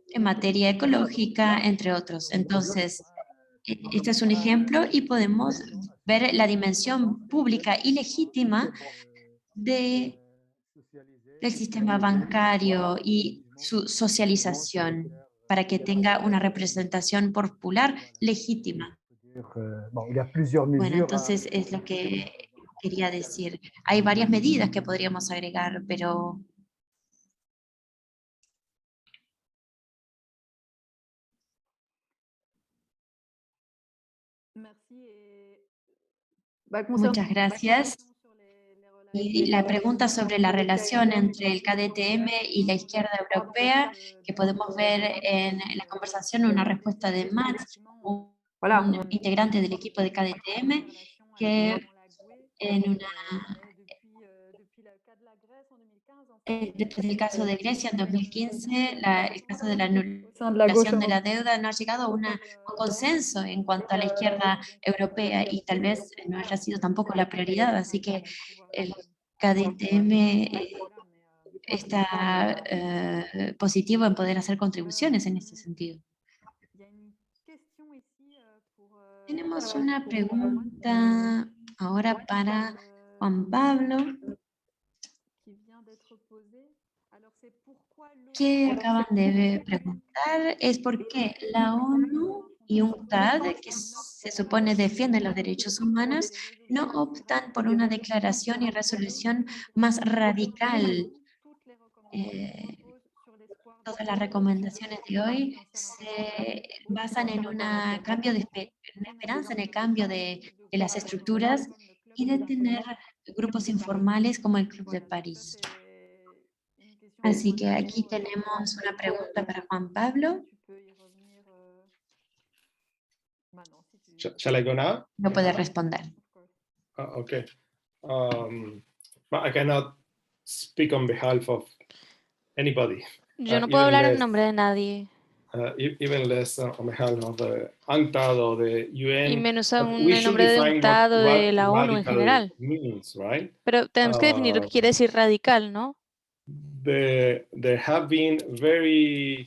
en materia ecológica, entre otros. Entonces, este es un ejemplo y podemos ver la dimensión pública y legítima del sistema bancario y su socialización para que tenga una representación popular legítima. Bueno, entonces es lo que quería decir. Hay varias medidas que podríamos agregar, pero muchas gracias. Y la pregunta sobre la relación entre el KDTM y la izquierda europea, que podemos ver en la conversación, una respuesta de Max, un integrante del equipo de KDTM, que después del caso de Grecia en 2015, el caso de la anulación de la deuda no ha llegado a un consenso en cuanto a la izquierda europea, y tal vez no haya sido tampoco la prioridad, así que el KDTM está positivo en poder hacer contribuciones en este sentido. Tenemos una pregunta ahora para Juan Pablo. que acaban de preguntar es por qué la ONU y UNCTAD, que se supone defienden los derechos humanos, no optan por una declaración y resolución más radical. Todas las recomendaciones de hoy se basan en una una esperanza en el cambio de las estructuras y de tener grupos informales como el Club de París. Así que aquí tenemos una pregunta para Juan Pablo. Shall I go now? No puede responder. Okay. But I cannot speak on behalf of anybody. Yo no puedo hablar en nombre de nadie. Even less on behalf of the UNCTAD or the UN. Y menos But aún we en should nombre de define UNCTAD o de what la ONU en radical general. means, right? Pero tenemos que definir lo que quiere decir radical, ¿no? There have been very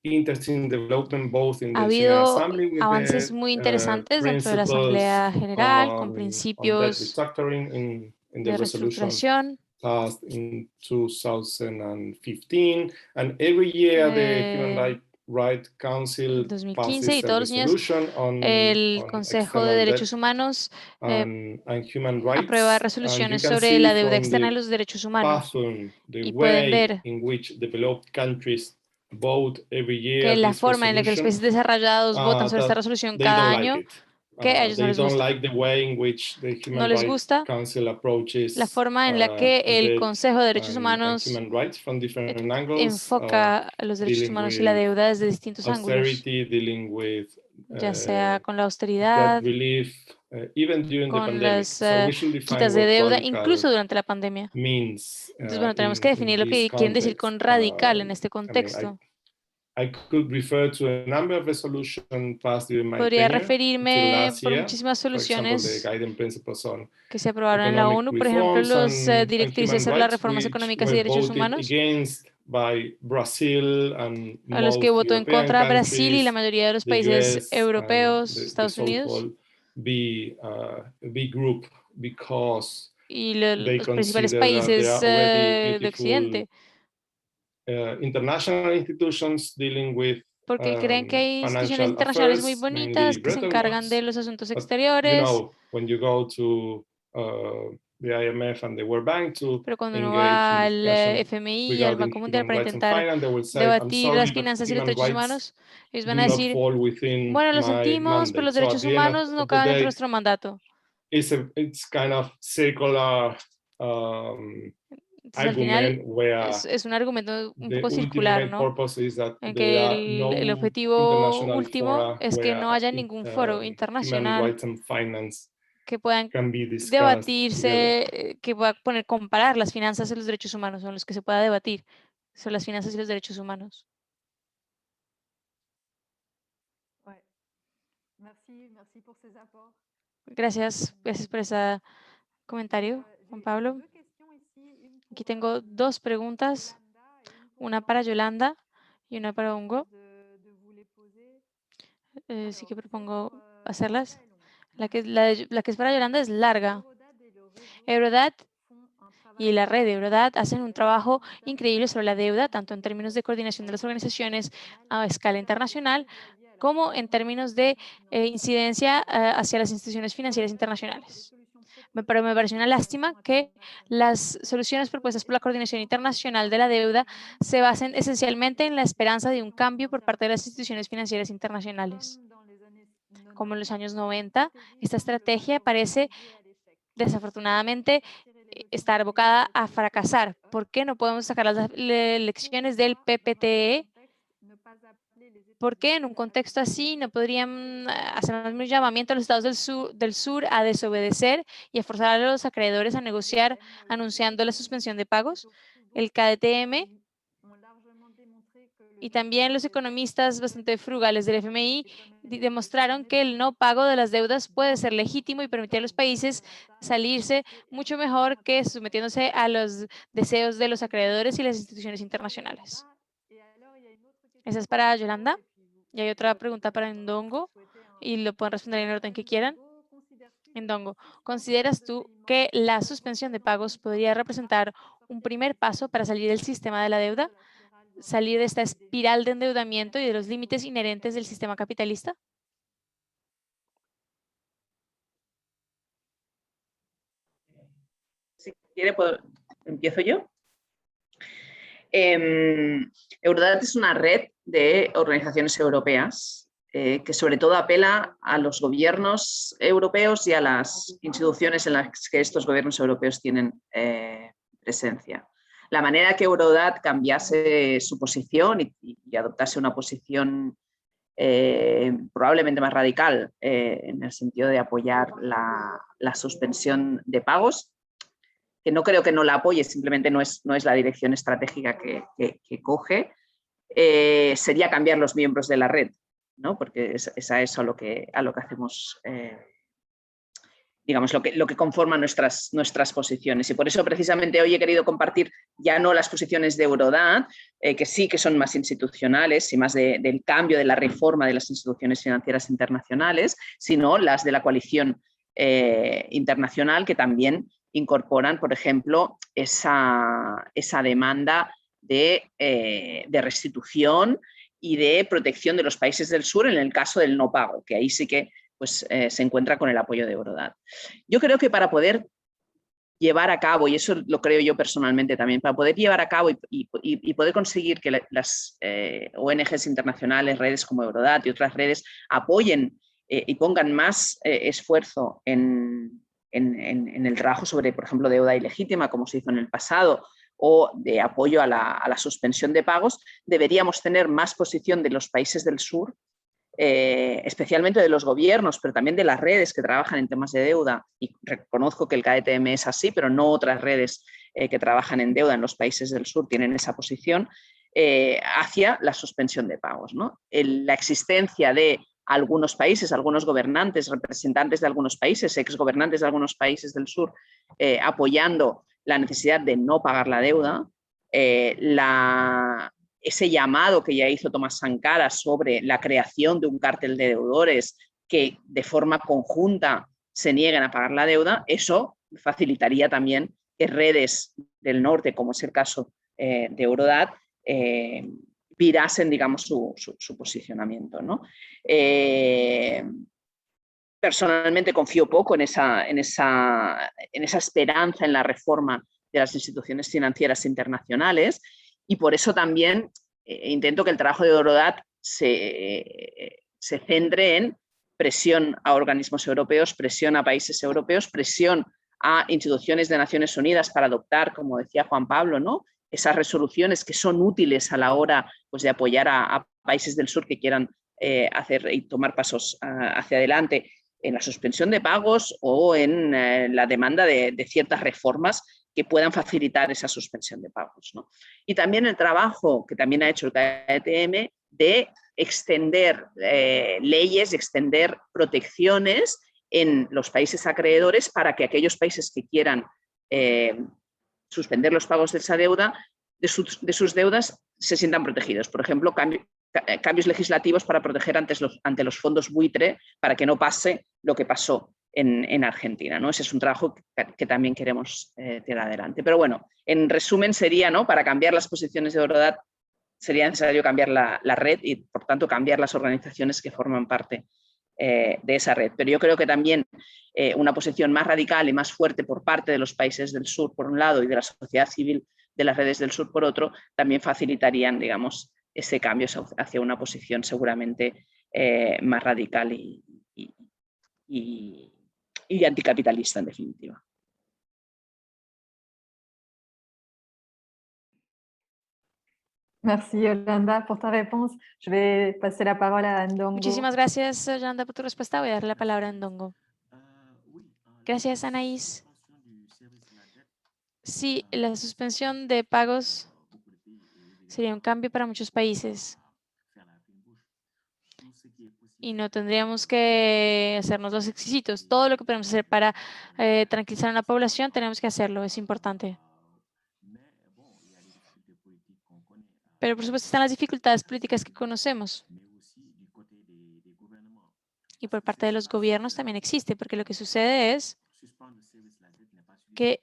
interesting development both in Ha the General habido Assembly with avances the muy interesantes dentro de la principles Asamblea General con on debt principios restructuring in the de resolution reestructuración. passed in 2015, and every year the Human Rights Council 2015 y passes a todos los años resolution on el Consejo de external Derechos debt Humanos and human aprueba rights, and you resoluciones can sobre see la deuda from externa y the los derechos humanos. pattern, the Y pueden way ver in which developed countries vote every que year la this forma en la que los resolution, países desarrollados votan sobre esta that resolución they cada don't like año, it. que a ellos no They les don't gusta. like the way in which the No Human les Rights gusta Council approaches la forma en la que el debt Consejo de Derechos and Humanos human rights from different angles, enfoca los derechos dealing humanos y la with deuda desde distintos ángulos, austerity, dealing with ya sea con la debt austeridad, relief, even during the con pandemic. las So we should define quitas de what deuda, radical incluso durante la pandemia. means Entonces, bueno, tenemos que in definir lo this que quieren decir context. con radical en este I mean, contexto. I could refer to a number of resolutions passed during my Podría tenure until referirme last por year. muchísimas For example, the soluciones guiding principles on que se aprobaron en la economic ONU, por ejemplo, reforms los and directrices human sobre las rights, reformas which económicas y were derechos voted humanos, against by Brazil and a los que most votó en European contra Brasil y la countries, mayoría de los the países US europeos, and the Estados Unidos, so-called B group, because y they los principales consider that there países are already de beautiful Occidente, international institutions dealing with porque creen que hay instituciones financial internacionales muy affairs, bonitas mainly que se Bretton encargan de Woods. los asuntos But, exteriores, when you go to the IMF and the World Bank to pero cuando uno engage va in al discussion FMI y al regarding Banco Mundial human para rights and intentar finance, they will say, I'm debatir las sorry, but finanzas y los human derechos rights humanos, ellos van do a not decir, fall within bueno, lo my sentimos, pero mandate. los So at derechos the end humanos no of the caben dentro de day, nuestro mandato. it's kind of circular Entonces, al final, argument where es un argumento un the poco circular, ultimate ¿no? purpose is that En there que are no el objetivo international último fora es que where no haya ningún foro human internacional rights and finance que puedan can be discussed together. debatirse, que pueda comparar las finanzas y los derechos humanos, son los que se pueda debatir sobre las finanzas y los derechos humanos. Gracias por ese comentario, Juan Pablo. Aquí tengo dos preguntas, una para Yolanda y una para Hugo. Sí que propongo hacerlas. La que es para Yolanda es larga. Eurodat y la red de Eurodat hacen un trabajo increíble sobre la deuda, tanto en términos de coordinación de las organizaciones a escala internacional, como en términos de incidencia hacia las instituciones financieras internacionales. Pero me parece una lástima que las soluciones propuestas por la Coordinación Internacional de la Deuda se basen esencialmente en la esperanza de un cambio por parte de las instituciones financieras internacionales. Como en los años 90, esta estrategia parece desafortunadamente estar abocada a fracasar. ¿Por qué no podemos sacar las lecciones del PPTE? ¿Por qué en un contexto así no podrían hacer un llamamiento a los estados del sur a desobedecer y a forzar a los acreedores a negociar anunciando la suspensión de pagos? El KDTM y también los economistas bastante frugales del FMI demostraron que el no pago de las deudas puede ser legítimo y permitir a los países salirse mucho mejor que sometiéndose a los deseos de los acreedores y las instituciones internacionales. Esa es para Yolanda. Y hay otra pregunta para Ndongo y lo pueden responder en el orden que quieran. Ndongo, ¿consideras tú que la suspensión de pagos podría representar un primer paso para salir del sistema de la deuda? ¿Salir de esta espiral de endeudamiento y de los límites inherentes del sistema capitalista? Si quiere, empiezo yo. Eurodat es una red de organizaciones europeas que sobre todo apela a los gobiernos europeos y a las instituciones en las que estos gobiernos europeos tienen presencia. La manera que Eurodat cambiase su posición y adoptase una posición probablemente más radical en el sentido de apoyar la suspensión de pagos, que no creo que no la apoye, simplemente no es la dirección estratégica que coge, sería cambiar los miembros de la red, ¿no? Porque es a eso a lo que hacemos, digamos, lo que conforma nuestras posiciones. Y por eso precisamente hoy he querido compartir ya no las posiciones de Eurodat, que sí que son más institucionales y más del cambio, de la reforma de las instituciones financieras internacionales, sino las de la coalición internacional, que también incorporan, por ejemplo, esa demanda de restitución y de protección de los países del sur en el caso del no pago, que ahí sí que pues, se encuentra con el apoyo de Eurodat. Yo creo que para poder llevar a cabo, y eso lo creo yo personalmente también, para poder llevar a cabo y poder conseguir que las ONGs internacionales, redes como Eurodat y otras redes apoyen y pongan más esfuerzo en el trabajo sobre, por ejemplo, deuda ilegítima, como se hizo en el pasado, o de apoyo a la suspensión de pagos, deberíamos tener más posición de los países del sur, especialmente de los gobiernos, pero también de las redes que trabajan en temas de deuda. Y reconozco que el KTM es así, pero no otras redes que trabajan en deuda en los países del sur tienen esa posición hacia la suspensión de pagos, ¿no? La existencia de algunos países, algunos gobernantes, representantes de algunos países, exgobernantes de algunos países del sur, apoyando la necesidad de no pagar la deuda, ese llamado que ya hizo Tomás Sankara sobre la creación de un cártel de deudores que de forma conjunta se nieguen a pagar la deuda, eso facilitaría también que redes del norte, como es el caso de Eurodat, virasen, digamos, su posicionamiento, ¿no? Personalmente confío poco en esa esperanza en la reforma de las instituciones financieras internacionales y por eso también intento que el trabajo de Eurodat se centre en presión a organismos europeos, presión a países europeos, presión a instituciones de Naciones Unidas para adoptar, como decía Juan Pablo, ¿no?, esas resoluciones que son útiles a la hora, pues, de apoyar a países del sur que quieran hacer y tomar pasos hacia adelante en la suspensión de pagos o en la demanda de ciertas reformas que puedan facilitar esa suspensión de pagos, ¿no? Y también el trabajo que también ha hecho el KTM de extender leyes, extender protecciones en los países acreedores para que aquellos países que quieran suspender los pagos de esa deuda, de sus deudas, se sientan protegidos. Por ejemplo, cambios legislativos para proteger ante los fondos buitre para que no pase lo que pasó en Argentina, ¿no? Ese es un trabajo que también queremos tirar adelante. Pero bueno, en resumen sería, ¿no?, para cambiar las posiciones de Eurodat sería necesario cambiar la red y, por tanto, cambiar las organizaciones que forman parte de esa red. Pero yo creo que también una posición más radical y más fuerte por parte de los países del sur, por un lado, y de la sociedad civil de las redes del sur, por otro, también facilitarían, digamos, ese cambio hacia una posición seguramente más radical y anticapitalista, en definitiva. Merci Yolanda por tu réponse. Je vais passer la parole à Ndongo. Muchísimas gracias, Yolanda, por tu respuesta. Voy a darle la palabra a Ndongo. Gracias, Anaís. Sí, la suspensión de pagos sería un cambio para muchos países. Y no tendríamos que hacernos los exquisitos. Todo lo que podemos hacer para tranquilizar a la población, tenemos que hacerlo. Es importante. Pero por supuesto están las dificultades políticas que conocemos. y por parte de los gobiernos también existe, porque lo que sucede es que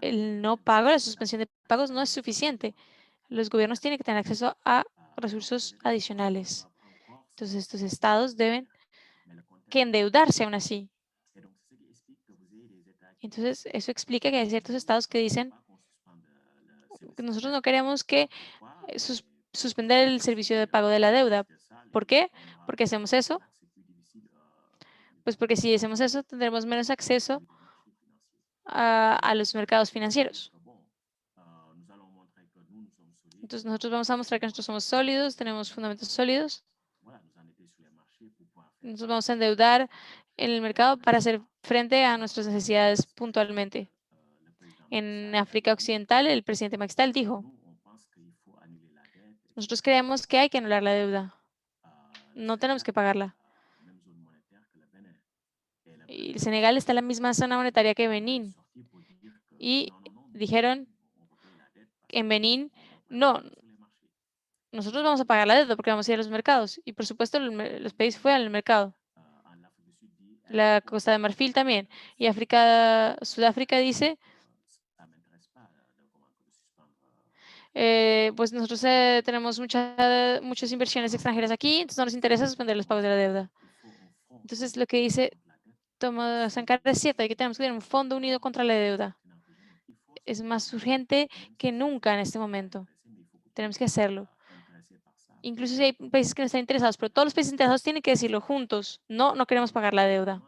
el no pago, la suspensión de pagos no es suficiente. Los gobiernos tienen que tener acceso a recursos adicionales. Entonces, estos estados deben que endeudarse aún así. Entonces, eso explica que hay ciertos estados que dicen que nosotros no queremos que suspender el servicio de pago de la deuda. ¿Por qué? Porque hacemos eso. Pues porque si hacemos eso, tendremos menos acceso a los mercados financieros. Entonces, nosotros vamos a mostrar que nosotros somos sólidos, tenemos fundamentos sólidos. Nosotros vamos a endeudar en el mercado para hacer frente a nuestras necesidades puntualmente. En África Occidental, el presidente Maxtal dijo, nosotros creemos que hay que anular la deuda. No tenemos que pagarla. Y el Senegal está en la misma zona monetaria que Benín. Y dijeron en Benín, no, nosotros vamos a pagar la deuda porque vamos a ir a los mercados. Y por supuesto, los países fueron al mercado. La Costa de Marfil también. Y Sudáfrica dice, pues nosotros tenemos muchas inversiones extranjeras aquí, entonces no nos interesa suspender los pagos de la deuda. Entonces, lo que dice Thomas Sankara es cierto, hay que tenemos que tener un fondo unido contra la deuda. Es más urgente que nunca en este momento. Tenemos que hacerlo. Incluso si hay países que no están interesados, pero todos los países interesados tienen que decirlo juntos. No, no queremos pagar la deuda.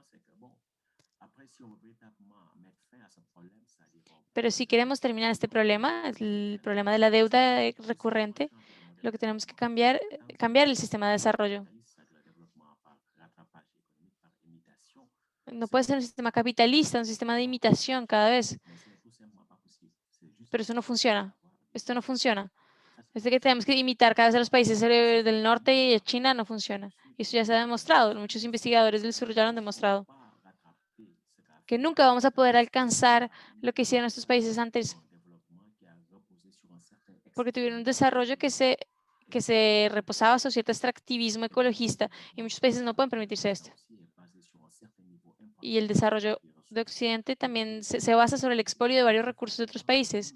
Pero si queremos terminar este problema, el problema de la deuda recurrente, lo que tenemos que cambiar el sistema de desarrollo. No puede ser un sistema capitalista, un sistema de imitación cada vez. Pero eso no funciona. Esto no funciona. Este que tenemos que imitar cada vez a los países del norte y a China no funciona. Y eso ya se ha demostrado. Muchos investigadores del sur ya lo han demostrado. Que nunca vamos a poder alcanzar lo que hicieron estos países antes. Porque tuvieron un desarrollo que se reposaba sobre cierto extractivismo ecologista. Y muchos países no pueden permitirse esto. Y el desarrollo de Occidente también se basa sobre el expolio de varios recursos de otros países.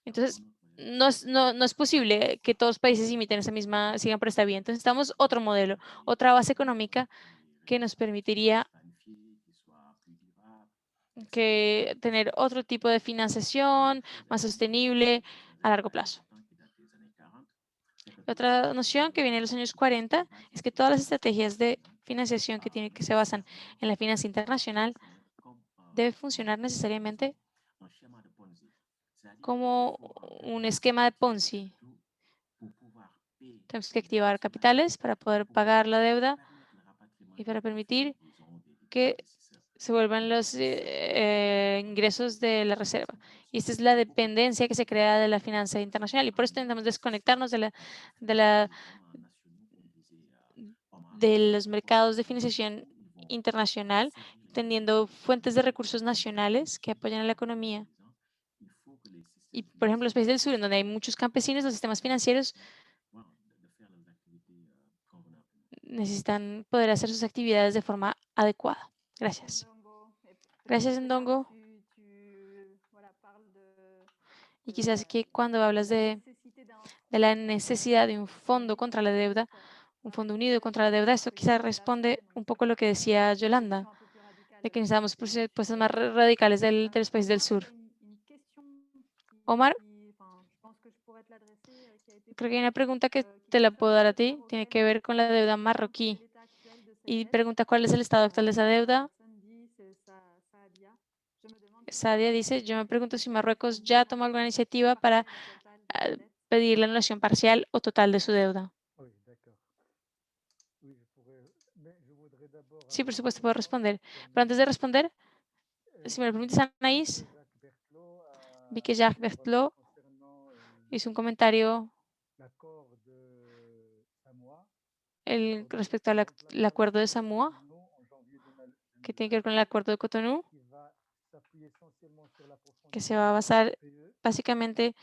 Entonces, no es posible que todos los países imiten sigan por esta vía. Entonces, necesitamos otro modelo, otra base económica que nos permitiría tener otro tipo de financiación más sostenible a largo plazo. Otra noción que viene de los años 40 es que todas las estrategias de financiación que se basan en la finanza internacional debe funcionar necesariamente como un esquema de Ponzi. Tenemos que activar capitales para poder pagar la deuda y para permitir que se vuelvan los ingresos de la reserva. Y esta es la dependencia que se crea de la finanza internacional. Y por eso intentamos desconectarnos de los mercados de financiación internacional, teniendo fuentes de recursos nacionales que apoyan a la economía. Y, por ejemplo, los países del sur, en donde hay muchos campesinos, los sistemas financieros necesitan poder hacer sus actividades de forma adecuada. Gracias. Gracias, Ndongo. Y quizás que cuando hablas de la necesidad de un fondo contra la deuda, un fondo unido contra la deuda, esto quizás responde un poco a lo que decía Yolanda, de que necesitamos propuestas más radicales de los países del sur. Omar, creo que hay una pregunta que te la puedo dar a ti, tiene que ver con la deuda marroquí. Y pregunta cuál es el estado actual de esa deuda. Sadia dice, yo me pregunto si Marruecos ya tomó alguna iniciativa para pedir la anulación parcial o total de su deuda. Sí, por supuesto, puedo responder. Pero antes de responder, si me lo permites, Anaís, vi que Jacques Berthelot hizo un comentario respecto al acuerdo de Samoa, que tiene que ver con el acuerdo de Cotonú, que se va a basar básicamente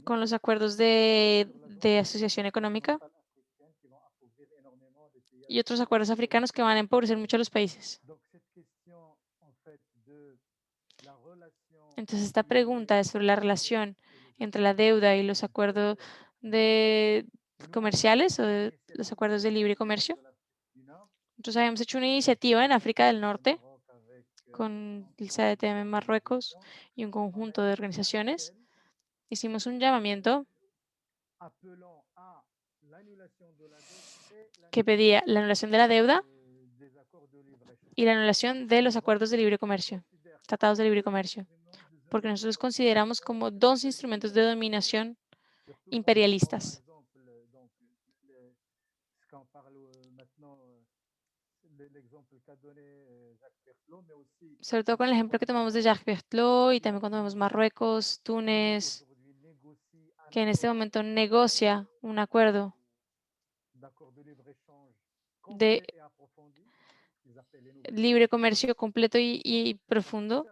con los acuerdos de asociación económica y otros acuerdos africanos que van a empobrecer mucho a los países. Entonces, esta pregunta es sobre la relación entre la deuda y los acuerdos comerciales o los acuerdos de libre comercio. Nosotros habíamos hecho una iniciativa en África del Norte con el CADTM en Marruecos y un conjunto de organizaciones. Hicimos un llamamiento que pedía la anulación de la deuda y la anulación de los acuerdos de libre comercio, tratados de libre comercio, porque nosotros consideramos como dos instrumentos de dominación imperialistas. Sobre todo con el ejemplo que tomamos de Jacques Berthelot y también cuando vemos Marruecos, Túnez, que en este momento negocia un acuerdo de libre comercio completo y profundo,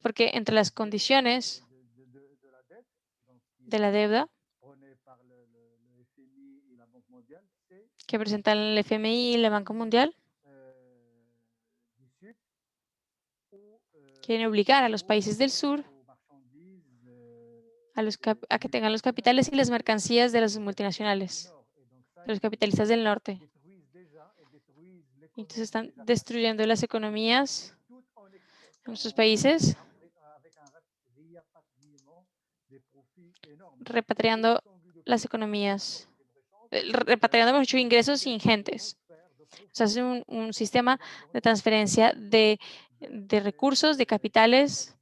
porque entre las condiciones de la deuda que presentan el FMI y el Banco Mundial, quieren obligar a los países del sur a que tengan los capitales y las mercancías de las multinacionales, de los capitalistas del norte. Entonces están destruyendo las economías en nuestros países, repatriando las economías, repatriando muchos ingresos ingentes. O sea, es un sistema de transferencia de recursos, de capitales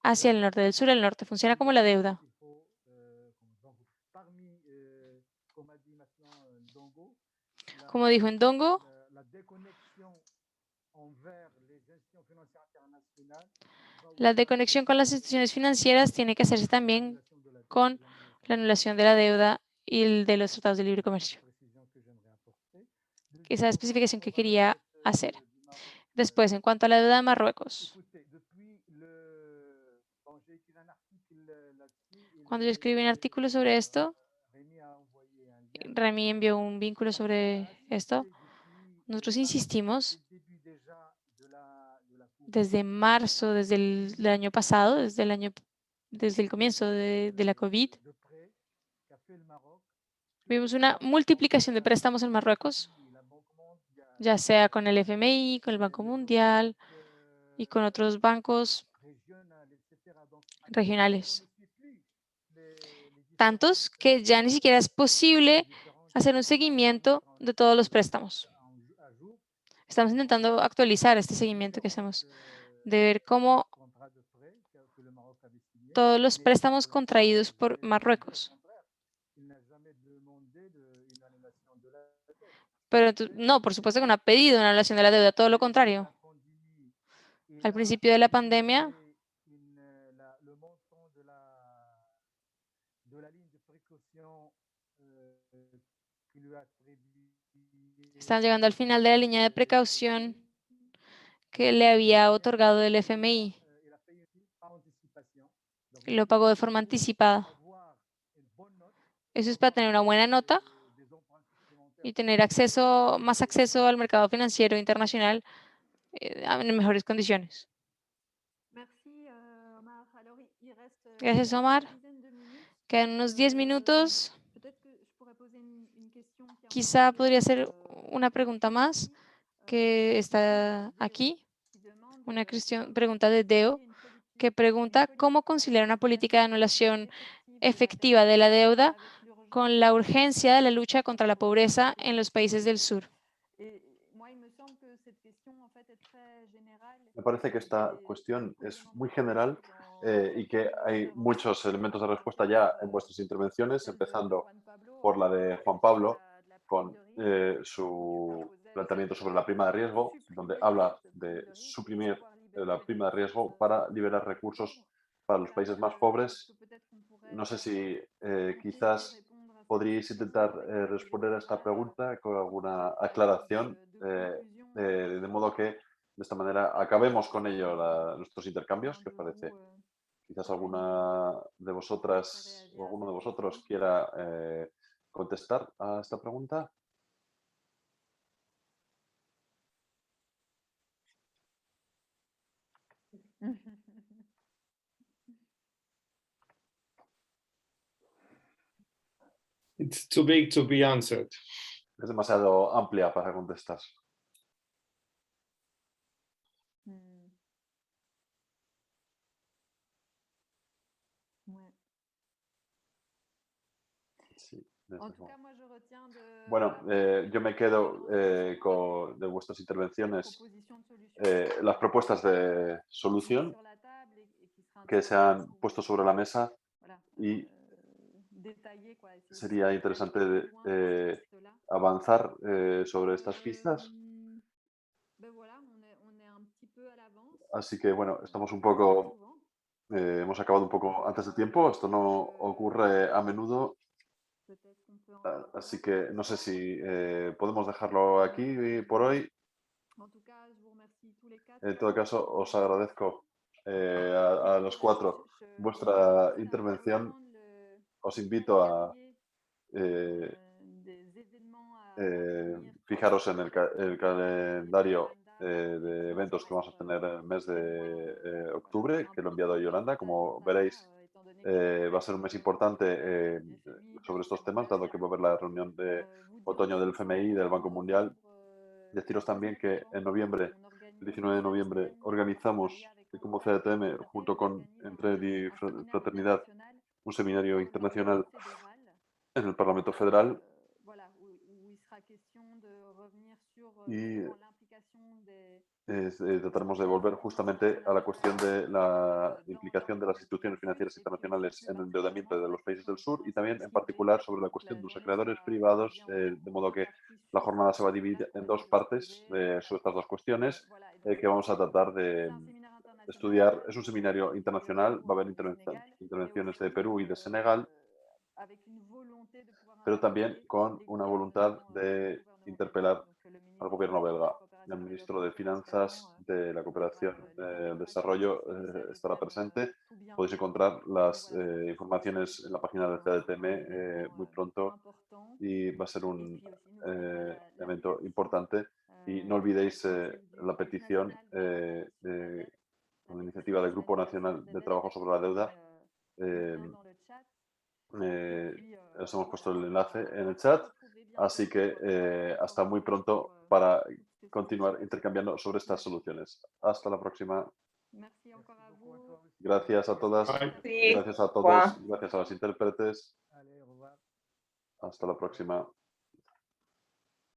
hacia el norte, del sur al norte. Funciona como la deuda. Como dijo en Dongo, la desconexión con las instituciones financieras tiene que hacerse también con la anulación de la deuda y el de los tratados de libre comercio. Esa especificación que quería hacer. Después, en cuanto a la deuda de Marruecos. Cuando yo escribí un artículo sobre esto, Remy envió un vínculo sobre esto. Nosotros insistimos desde marzo, desde el año pasado, desde el comienzo de la COVID. Vimos una multiplicación de préstamos en Marruecos, ya sea con el FMI, con el Banco Mundial y con otros bancos regionales. Tantos que ya ni siquiera es posible hacer un seguimiento de todos los préstamos. Estamos intentando actualizar este seguimiento que hacemos, de ver cómo todos los préstamos contraídos por Marruecos. Pero no, por supuesto que no ha pedido una anulación de la deuda, todo lo contrario. Al principio de la pandemia, están llegando al final de la línea de precaución que le había otorgado el FMI. Y lo pagó de forma anticipada. Eso es para tener una buena nota y tener más acceso al mercado financiero internacional en mejores condiciones. Gracias, Omar. Quedan unos 10 minutos. Quizá podría ser una pregunta más que está aquí. Una pregunta de Deo que pregunta cómo conciliar una política de anulación efectiva de la deuda con la urgencia de la lucha contra la pobreza en los países del sur. Me parece que esta cuestión es muy general y que hay muchos elementos de respuesta ya en vuestras intervenciones, empezando por la de Juan Pablo, con su planteamiento sobre la prima de riesgo, donde habla de suprimir la prima de riesgo para liberar recursos para los países más pobres. No sé si quizás podríais intentar responder a esta pregunta con alguna aclaración, de modo que de esta manera acabemos con ello nuestros intercambios. ¿Qué os parece? quizás alguna de vosotras o alguno de vosotros quiera contestar a esta pregunta. It's too big to be answered. Es demasiado amplia para contestar. Sí, desde luego. Bueno, yo me quedo de vuestras intervenciones las propuestas de solución que se han puesto sobre la mesa y sería interesante avanzar sobre estas pistas. Así que bueno, estamos un poco, hemos acabado un poco antes de tiempo. Esto no ocurre a menudo. Así que no sé si podemos dejarlo aquí por hoy. En todo caso, os agradezco a los cuatro vuestra intervención. Os invito a fijaros en el calendario de eventos que vamos a tener en el mes de octubre, que lo he enviado a Yolanda. Como veréis, va a ser un mes importante sobre estos temas, dado que va a haber la reunión de otoño del FMI y del Banco Mundial. Deciros también que en noviembre, el 19 de noviembre, organizamos como CDTM, junto con Entred y Fraternidad, un seminario internacional en el Parlamento Federal. Y trataremos de volver justamente a la cuestión de la implicación de las instituciones financieras internacionales en el endeudamiento de los países del sur y también en particular sobre la cuestión de los acreedores privados, de modo que la jornada se va a dividir en dos partes sobre estas dos cuestiones que vamos a tratar de estudiar. Es un seminario internacional, va a haber intervenciones de Perú y de Senegal, pero también con una voluntad de interpelar al gobierno belga. El ministro de Finanzas de la Cooperación del Desarrollo estará presente. Podéis encontrar las informaciones en la página del CDTM muy pronto y va a ser un evento importante. Y no olvidéis la petición con la iniciativa del Grupo Nacional de Trabajo sobre la Deuda. Os hemos puesto el enlace en el chat, así que hasta muy pronto para continuar intercambiando sobre estas soluciones. Hasta la próxima. Gracias a todas, Bye. gracias a todos, gracias a los intérpretes. Hasta la próxima.